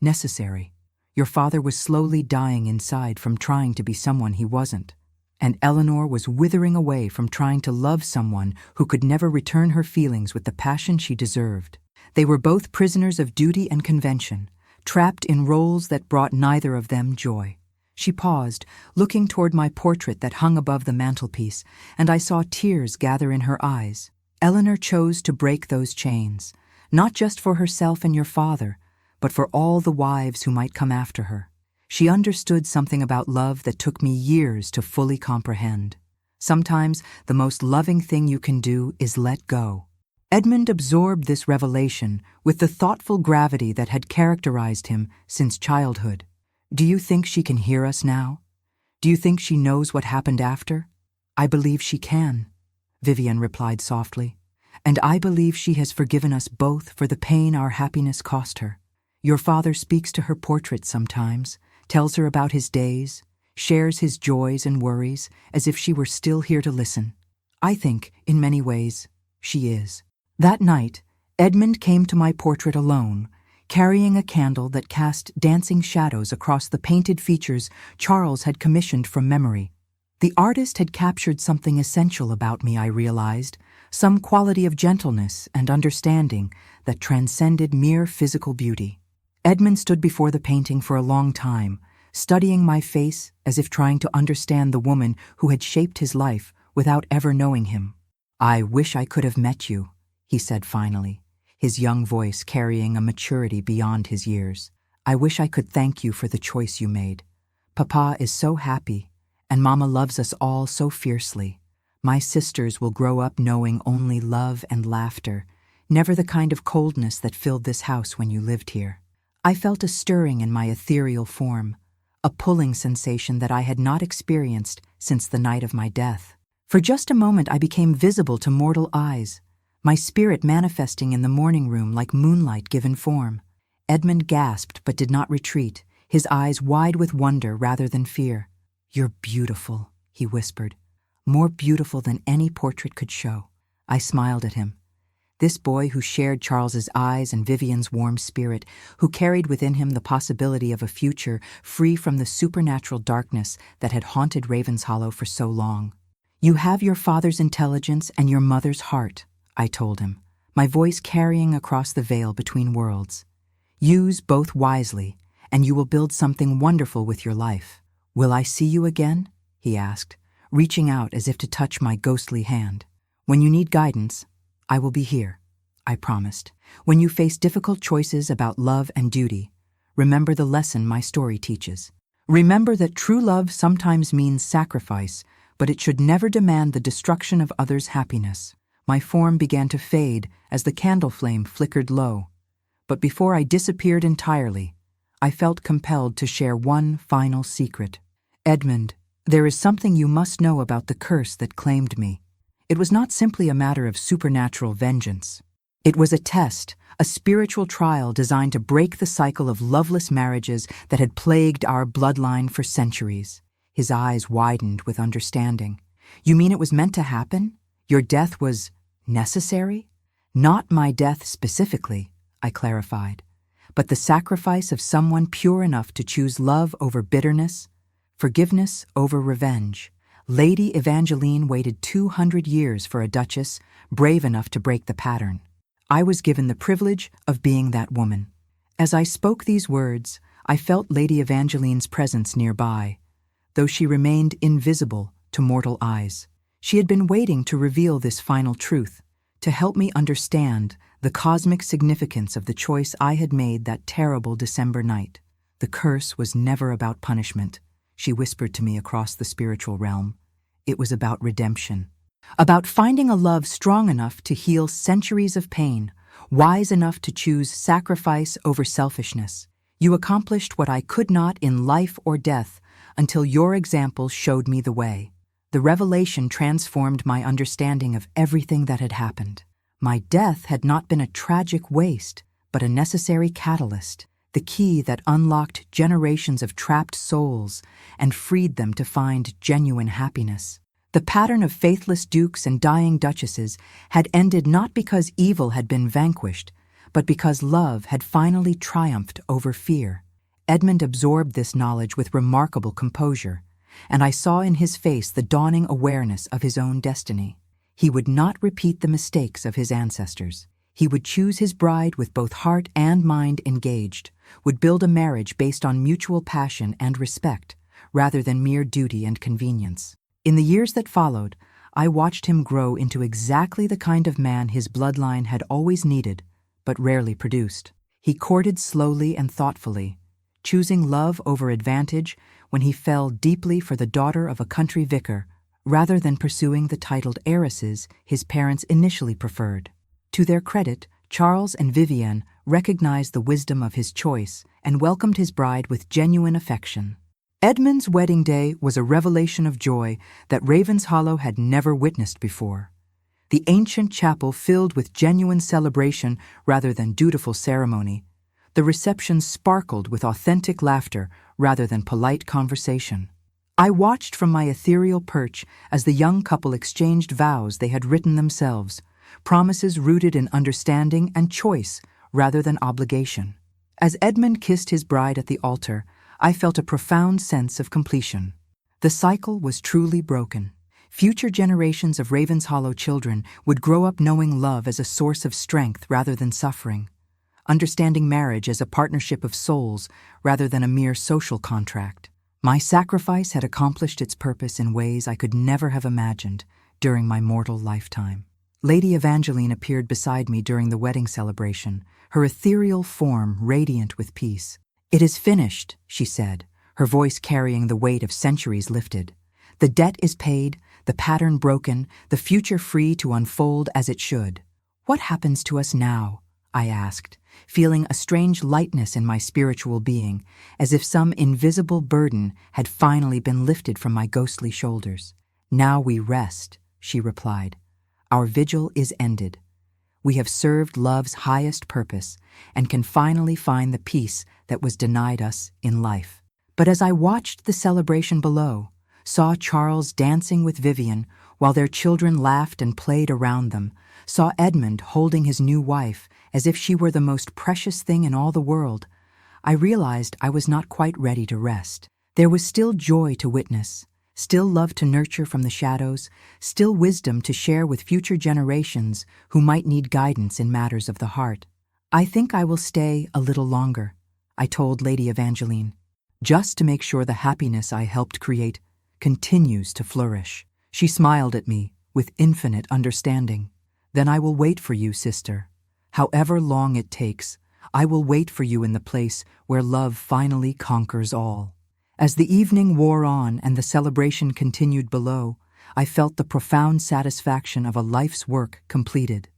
necessary. Your father was slowly dying inside from trying to be someone he wasn't. And Eleanor was withering away from trying to love someone who could never return her feelings with the passion she deserved. They were both prisoners of duty and convention, trapped in roles that brought neither of them joy." She paused, looking toward my portrait that hung above the mantelpiece, and I saw tears gather in her eyes. Eleanor chose to break those chains, not just for herself and your father, but for all the wives who might come after her. She understood something about love that took me years to fully comprehend. Sometimes the most loving thing you can do is let go. Edmund absorbed this revelation with the thoughtful gravity that had characterized him since childhood. Do you think she can hear us now? Do you think she knows what happened after? I believe she can, Vivian replied softly. And I believe she has forgiven us both for the pain our happiness cost her. Your father speaks to her portrait sometimes, tells her about his days, shares his joys and worries as if she were still here to listen. I think, in many ways, she is. That night, Edmund came to my portrait alone, carrying a candle that cast dancing shadows across the painted features Charles had commissioned from memory. The artist had captured something essential about me, I realized, some quality of gentleness and understanding that transcended mere physical beauty. Edmund stood before the painting for a long time, studying my face as if trying to understand the woman who had shaped his life without ever knowing him. I wish I could have met you, he said finally, his young voice carrying a maturity beyond his years. I wish I could thank you for the choice you made. Papa is so happy, and Mama loves us all so fiercely. My sisters will grow up knowing only love and laughter, never the kind of coldness that filled this house when you lived here. I felt a stirring in my ethereal form, a pulling sensation that I had not experienced since the night of my death. For just a moment I became visible to mortal eyes, my spirit manifesting in the morning room like moonlight given form. Edmund gasped but did not retreat, his eyes wide with wonder rather than fear. You're beautiful, he whispered, more beautiful than any portrait could show. I smiled at him. This boy who shared Charles's eyes and Vivian's warm spirit, who carried within him the possibility of a future free from the supernatural darkness that had haunted Ravenshollow for so long. You have your father's intelligence and your mother's heart, I told him, my voice carrying across the veil between worlds. Use both wisely, and you will build something wonderful with your life. Will I see you again? He asked, reaching out as if to touch my ghostly hand. When you need guidance, I will be here, I promised. When you face difficult choices about love and duty, remember the lesson my story teaches. Remember that true love sometimes means sacrifice, but it should never demand the destruction of others' happiness. My form began to fade as the candle flame flickered low. But before I disappeared entirely, I felt compelled to share one final secret. Edmund, there is something you must know about the curse that claimed me. It was not simply a matter of supernatural vengeance. It was a test, a spiritual trial designed to break the cycle of loveless marriages that had plagued our bloodline for centuries. His eyes widened with understanding. You mean it was meant to happen? Your death was necessary? Not my death specifically, I clarified, but the sacrifice of someone pure enough to choose love over bitterness, forgiveness over revenge. Lady Evangeline waited 200 years for a duchess brave enough to break the pattern. I was given the privilege of being that woman. As I spoke these words, I felt Lady Evangeline's presence nearby, though she remained invisible to mortal eyes. She had been waiting to reveal this final truth, to help me understand the cosmic significance of the choice I had made that terrible December night. The curse was never about punishment, she whispered to me across the spiritual realm. It was about redemption. About finding a love strong enough to heal centuries of pain, wise enough to choose sacrifice over selfishness. You accomplished what I could not in life or death until your example showed me the way. The revelation transformed my understanding of everything that had happened. My death had not been a tragic waste, but a necessary catalyst, the key that unlocked generations of trapped souls and freed them to find genuine happiness. The pattern of faithless dukes and dying duchesses had ended not because evil had been vanquished, but because love had finally triumphed over fear. Edmund absorbed this knowledge with remarkable composure, and I saw in his face the dawning awareness of his own destiny. He would not repeat the mistakes of his ancestors. He would choose his bride with both heart and mind engaged, would build a marriage based on mutual passion and respect, rather than mere duty and convenience. In the years that followed, I watched him grow into exactly the kind of man his bloodline had always needed, but rarely produced. He courted slowly and thoughtfully, choosing love over advantage when he fell deeply for the daughter of a country vicar, rather than pursuing the titled heiresses his parents initially preferred. To their credit, Charles and Vivienne recognized the wisdom of his choice and welcomed his bride with genuine affection. Edmund's wedding day was a revelation of joy that Ravenshollow had never witnessed before. The ancient chapel filled with genuine celebration rather than dutiful ceremony. The reception sparkled with authentic laughter rather than polite conversation. I watched from my ethereal perch as the young couple exchanged vows they had written themselves, promises rooted in understanding and choice rather than obligation. As Edmund kissed his bride at the altar, I felt a profound sense of completion. The cycle was truly broken. Future generations of Ravenshollow children would grow up knowing love as a source of strength rather than suffering, understanding marriage as a partnership of souls rather than a mere social contract. My sacrifice had accomplished its purpose in ways I could never have imagined during my mortal lifetime. Lady Evangeline appeared beside me during the wedding celebration, her ethereal form radiant with peace. "It is finished," she said, her voice carrying the weight of centuries lifted. "The debt is paid, the pattern broken, the future free to unfold as it should." "What happens to us now?" I asked, feeling a strange lightness in my spiritual being, as if some invisible burden had finally been lifted from my ghostly shoulders. "Now we rest," she replied. "Our vigil is ended. We have served love's highest purpose and can finally find the peace that was denied us in life." But as I watched the celebration below, saw Charles dancing with Vivienne while their children laughed and played around them, saw Edmund holding his new wife as if she were the most precious thing in all the world, I realized I was not quite ready to rest. There was still joy to witness, still love to nurture from the shadows, still wisdom to share with future generations who might need guidance in matters of the heart. "I think I will stay a little longer," I told Lady Evangeline, "just to make sure the happiness I helped create continues to flourish." She smiled at me with infinite understanding. "Then I will wait for you, sister. However long it takes, I will wait for you in the place where love finally conquers all." As the evening wore on and the celebration continued below, I felt the profound satisfaction of a life's work completed.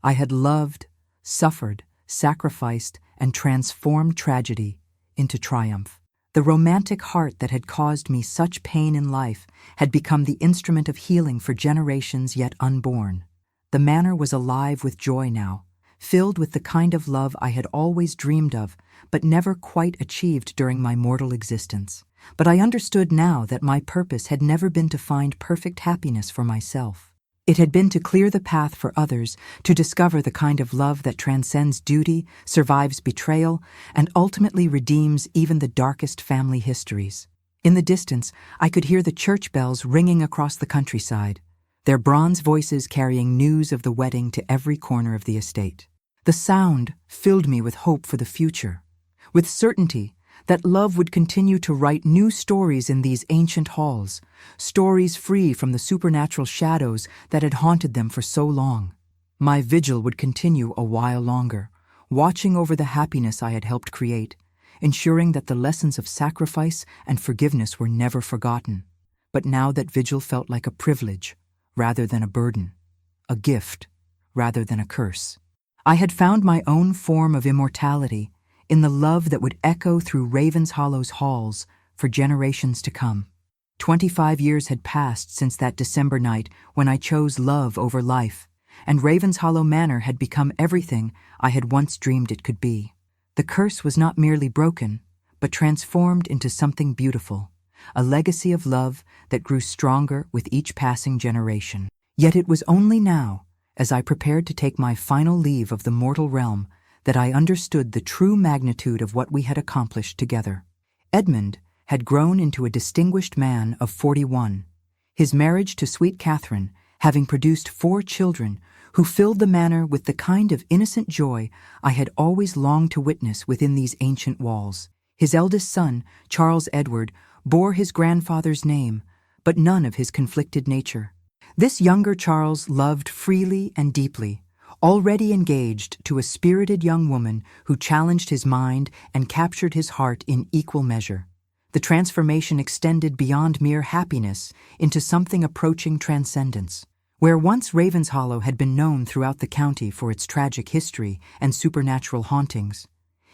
I had loved, suffered, sacrificed, and transformed tragedy into triumph. The romantic heart that had caused me such pain in life had become the instrument of healing for generations yet unborn. The manor was alive with joy now, filled with the kind of love I had always dreamed of, but never quite achieved during my mortal existence. But I understood now that my purpose had never been to find perfect happiness for myself. It had been to clear the path for others, to discover the kind of love that transcends duty, survives betrayal, and ultimately redeems even the darkest family histories. In the distance, I could hear the church bells ringing across the countryside, their bronze voices carrying news of the wedding to every corner of the estate. The sound filled me with hope for the future, with certainty that love would continue to write new stories in these ancient halls, stories free from the supernatural shadows that had haunted them for so long. My vigil would continue a while longer, watching over the happiness I had helped create, ensuring that the lessons of sacrifice and forgiveness were never forgotten. But now that vigil felt like a privilege rather than a burden, a gift rather than a curse. I had found my own form of immortality in the love that would echo through Ravenshollow's halls for generations to come. 25 years had passed since that December night when I chose love over life, and Ravenshollow Manor had become everything I had once dreamed it could be. The curse was not merely broken, but transformed into something beautiful, a legacy of love that grew stronger with each passing generation. Yet it was only now, as I prepared to take my final leave of the mortal realm, that I understood the true magnitude of what we had accomplished together. Edmund had grown into a distinguished man of 41, his marriage to sweet Catherine having produced 4 children who filled the manor with the kind of innocent joy I had always longed to witness within these ancient walls. His eldest son, Charles Edward, bore his grandfather's name, but none of his conflicted nature. This younger Charles loved freely and deeply, already engaged to a spirited young woman who challenged his mind and captured his heart in equal measure. The transformation extended beyond mere happiness into something approaching transcendence. Where once Ravenshollow had been known throughout the county for its tragic history and supernatural hauntings,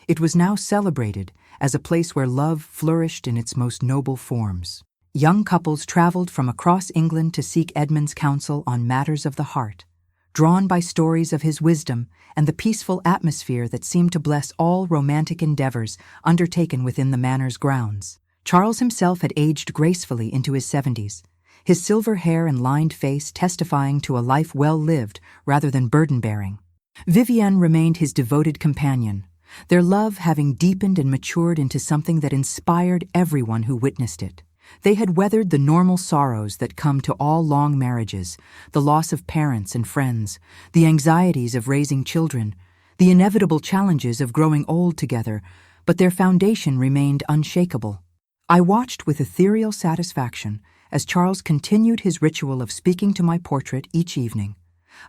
it was now celebrated as a place where love flourished in its most noble forms. Young couples traveled from across England to seek Edmund's counsel on matters of the heart, drawn by stories of his wisdom and the peaceful atmosphere that seemed to bless all romantic endeavors undertaken within the manor's grounds. Charles himself had aged gracefully into his 70s, his silver hair and lined face testifying to a life well lived rather than burden-bearing. Vivienne remained his devoted companion, their love having deepened and matured into something that inspired everyone who witnessed it. They had weathered the normal sorrows that come to all long marriages, the loss of parents and friends, the anxieties of raising children, the inevitable challenges of growing old together, but their foundation remained unshakable. I watched with ethereal satisfaction as Charles continued his ritual of speaking to my portrait each evening,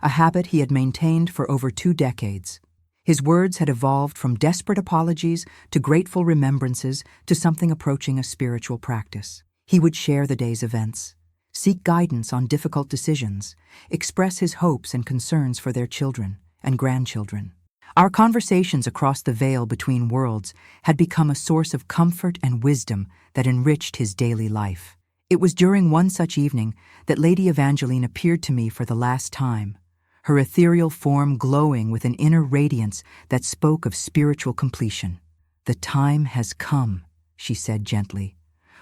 a habit he had maintained for over 2 decades. His words had evolved from desperate apologies to grateful remembrances to something approaching a spiritual practice. He would share the day's events, seek guidance on difficult decisions, express his hopes and concerns for their children and grandchildren. Our conversations across the veil between worlds had become a source of comfort and wisdom that enriched his daily life. It was during one such evening that Lady Evangeline appeared to me for the last time, her ethereal form glowing with an inner radiance that spoke of spiritual completion. "The time has come," she said gently,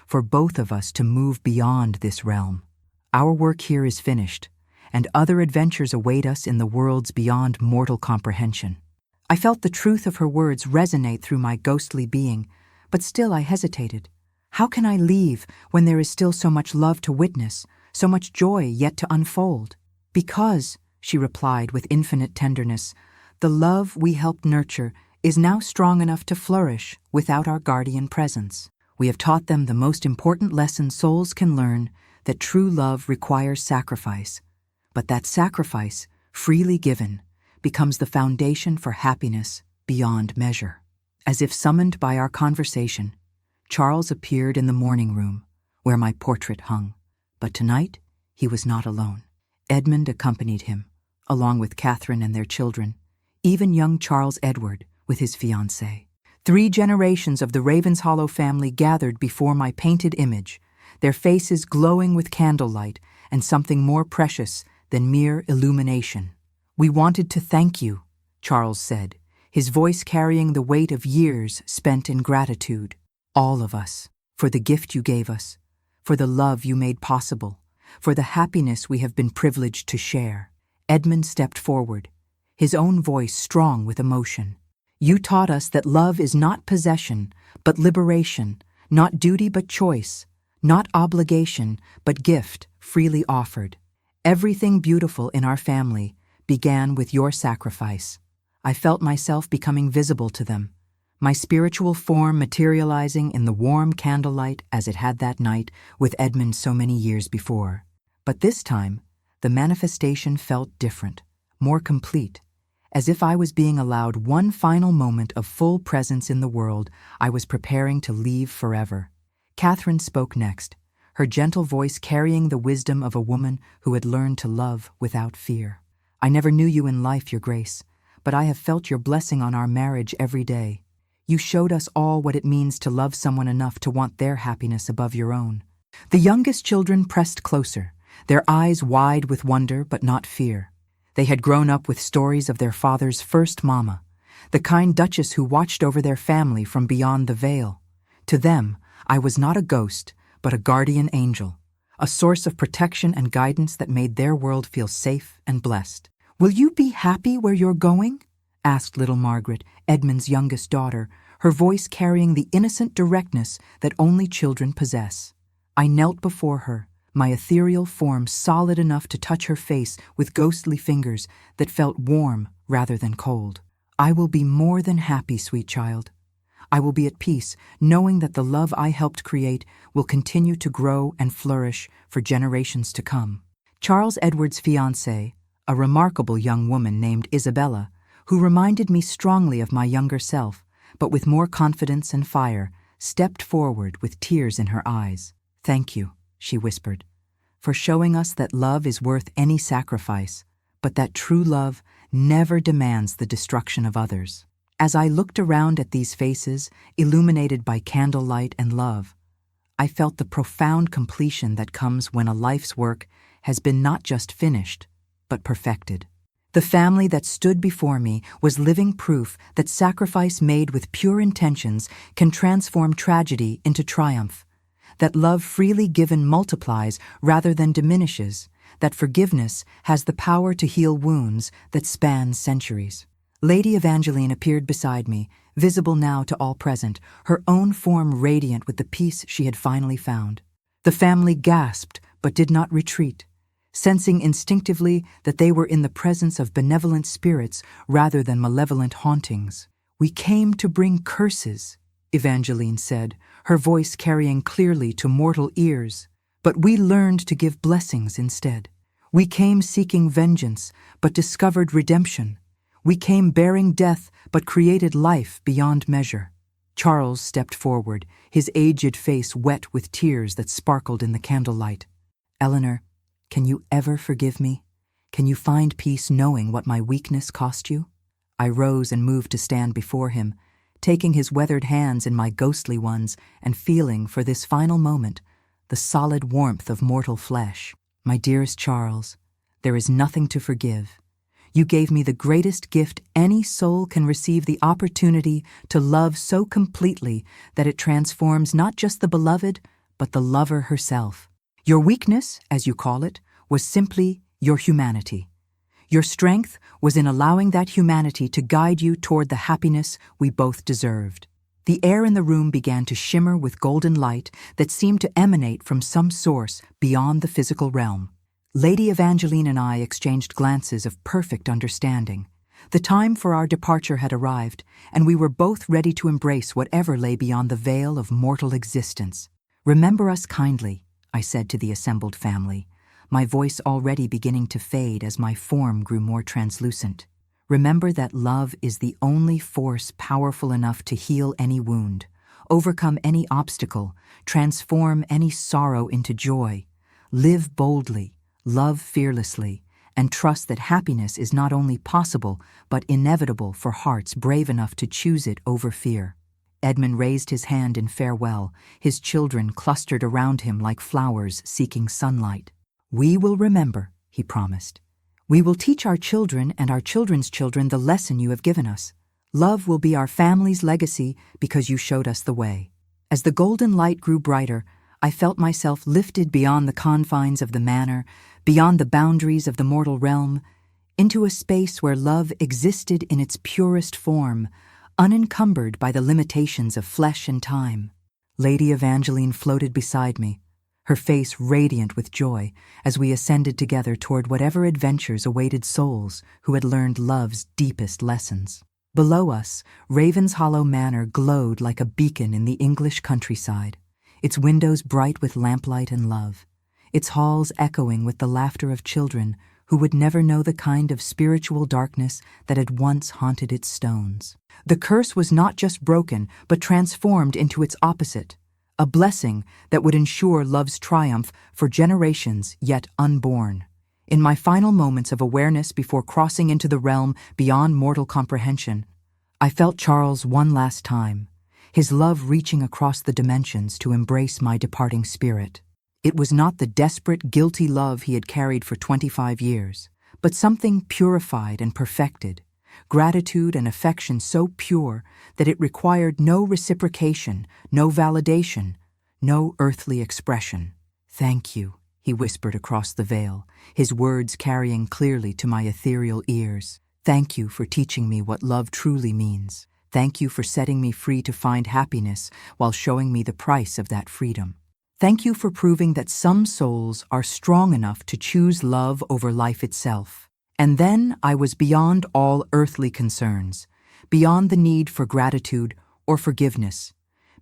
"for both of us to move beyond this realm. Our work here is finished, and other adventures await us in the worlds beyond mortal comprehension." I felt the truth of her words resonate through my ghostly being, but still I hesitated. How can I leave when there is still so much love to witness, so much joy yet to unfold? "Because," she replied with infinite tenderness, "the love we helped nurture is now strong enough to flourish without our guardian presence. We have taught them the most important lesson souls can learn, that true love requires sacrifice, but that sacrifice, freely given, becomes the foundation for happiness beyond measure." As if summoned by our conversation, Charles appeared in the morning room, where my portrait hung. But tonight, he was not alone. Edmund accompanied him, along with Catherine and their children, even young Charles Edward with his fiancée. 3 generations of the Ravenshollow family gathered before my painted image, their faces glowing with candlelight and something more precious than mere illumination. "We wanted to thank you," Charles said, his voice carrying the weight of years spent in gratitude. "All of us, for the gift you gave us, for the love you made possible, for the happiness we have been privileged to share." Edmund stepped forward, his own voice strong with emotion. "You taught us that love is not possession, but liberation, not duty but choice, not obligation but gift freely offered. Everything beautiful in our family began with your sacrifice." I felt myself becoming visible to them, my spiritual form materializing in the warm candlelight as it had that night with Edmund so many years before. But this time, the manifestation felt different, more complete. As if I was being allowed one final moment of full presence in the world I was preparing to leave forever. Catherine spoke next, her gentle voice carrying the wisdom of a woman who had learned to love without fear. "I never knew you in life, Your Grace, but I have felt your blessing on our marriage every day. You showed us all what it means to love someone enough to want their happiness above your own." The youngest children pressed closer, their eyes wide with wonder but not fear. They had grown up with stories of their father's first mama, the kind duchess who watched over their family from beyond the veil. To them, I was not a ghost, but a guardian angel, a source of protection and guidance that made their world feel safe and blessed. "Will you be happy where you're going?" asked little Margaret, Edmund's youngest daughter, her voice carrying the innocent directness that only children possess. I knelt before her, my ethereal form solid enough to touch her face with ghostly fingers that felt warm rather than cold. "I will be more than happy, sweet child. I will be at peace, knowing that the love I helped create will continue to grow and flourish for generations to come." Charles Edward's fiancée, a remarkable young woman named Isabella, who reminded me strongly of my younger self, but with more confidence and fire, stepped forward with tears in her eyes. "Thank you," she whispered, "for showing us that love is worth any sacrifice, but that true love never demands the destruction of others." As I looked around at these faces, illuminated by candlelight and love, I felt the profound completion that comes when a life's work has been not just finished, but perfected. The family that stood before me was living proof that sacrifice made with pure intentions can transform tragedy into triumph, that love freely given multiplies rather than diminishes, that forgiveness has the power to heal wounds that span centuries. Lady Evangeline appeared beside me, visible now to all present, her own form radiant with the peace she had finally found. The family gasped but did not retreat, sensing instinctively that they were in the presence of benevolent spirits rather than malevolent hauntings. "We came to bring curses," Evangeline said, her voice carrying clearly to mortal ears, "but we learned to give blessings instead. We came seeking vengeance, but discovered redemption. We came bearing death, but created life beyond measure." Charles stepped forward, his aged face wet with tears that sparkled in the candlelight. "Eleanor, can you ever forgive me? Can you find peace knowing what my weakness cost you?" I rose and moved to stand before him, taking his weathered hands in my ghostly ones and feeling, for this final moment, the solid warmth of mortal flesh. "My dearest Charles, there is nothing to forgive. You gave me the greatest gift any soul can receive, the opportunity to love so completely that it transforms not just the beloved, but the lover herself. Your weakness, as you call it, was simply your humanity. Your strength was in allowing that humanity to guide you toward the happiness we both deserved." The air in the room began to shimmer with golden light that seemed to emanate from some source beyond the physical realm. Lady Evangeline and I exchanged glances of perfect understanding. The time for our departure had arrived, and we were both ready to embrace whatever lay beyond the veil of mortal existence. "Remember us kindly," I said to the assembled family, my voice already beginning to fade as my form grew more translucent. "Remember that love is the only force powerful enough to heal any wound, overcome any obstacle, transform any sorrow into joy. Live boldly, love fearlessly, and trust that happiness is not only possible, but inevitable for hearts brave enough to choose it over fear." Edmund raised his hand in farewell, his children clustered around him like flowers seeking sunlight. "We will remember," he promised. "We will teach our children and our children's children the lesson you have given us. Love will be our family's legacy because you showed us the way." As the golden light grew brighter, I felt myself lifted beyond the confines of the manor, beyond the boundaries of the mortal realm, into a space where love existed in its purest form, unencumbered by the limitations of flesh and time. Lady Evangeline floated beside me, her face radiant with joy as we ascended together toward whatever adventures awaited souls who had learned love's deepest lessons. Below us, Ravenshollow Manor glowed like a beacon in the English countryside, its windows bright with lamplight and love, its halls echoing with the laughter of children who would never know the kind of spiritual darkness that had once haunted its stones. The curse was not just broken, but transformed into its opposite, a blessing that would ensure love's triumph for generations yet unborn. In my final moments of awareness before crossing into the realm beyond mortal comprehension, I felt Charles one last time, his love reaching across the dimensions to embrace my departing spirit. It was not the desperate, guilty love he had carried for 25 years, but something purified and perfected, gratitude and affection so pure that it required no reciprocation, no validation, no earthly expression. "Thank you," he whispered across the veil, his words carrying clearly to my ethereal ears. "Thank you for teaching me what love truly means. Thank you for setting me free to find happiness while showing me the price of that freedom. Thank you for proving that some souls are strong enough to choose love over life itself." And then I was beyond all earthly concerns, beyond the need for gratitude or forgiveness,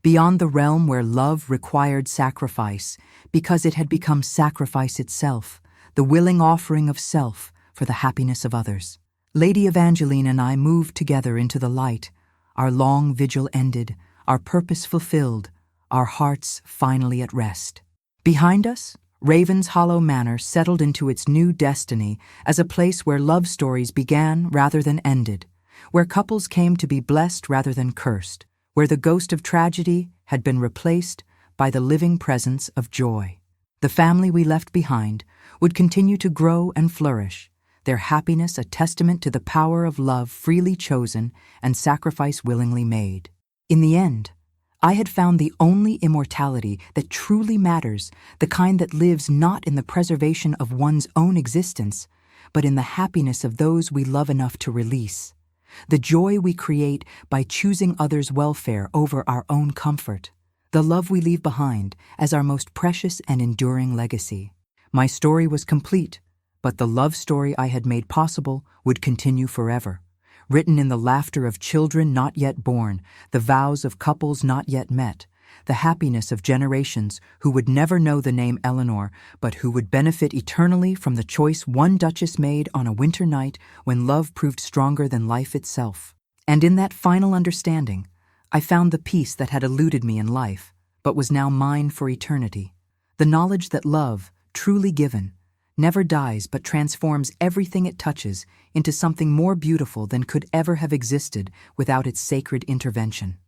beyond the realm where love required sacrifice because it had become sacrifice itself, the willing offering of self for the happiness of others. Lady Evangeline and I moved together into the light, our long vigil ended, our purpose fulfilled, our hearts finally at rest. Behind us, Ravenshollow Manor settled into its new destiny as a place where love stories began rather than ended, where couples came to be blessed rather than cursed, where the ghost of tragedy had been replaced by the living presence of joy. The family we left behind would continue to grow and flourish, their happiness a testament to the power of love freely chosen and sacrifice willingly made. In the end, I had found the only immortality that truly matters, the kind that lives not in the preservation of one's own existence, but in the happiness of those we love enough to release, the joy we create by choosing others' welfare over our own comfort, the love we leave behind as our most precious and enduring legacy. My story was complete, but the love story I had made possible would continue forever, written in the laughter of children not yet born, the vows of couples not yet met, the happiness of generations who would never know the name Eleanor, but who would benefit eternally from the choice one duchess made on a winter night when love proved stronger than life itself. And in that final understanding, I found the peace that had eluded me in life, but was now mine for eternity, the knowledge that love, truly given, never dies but transforms everything it touches into something more beautiful than could ever have existed without its sacred intervention.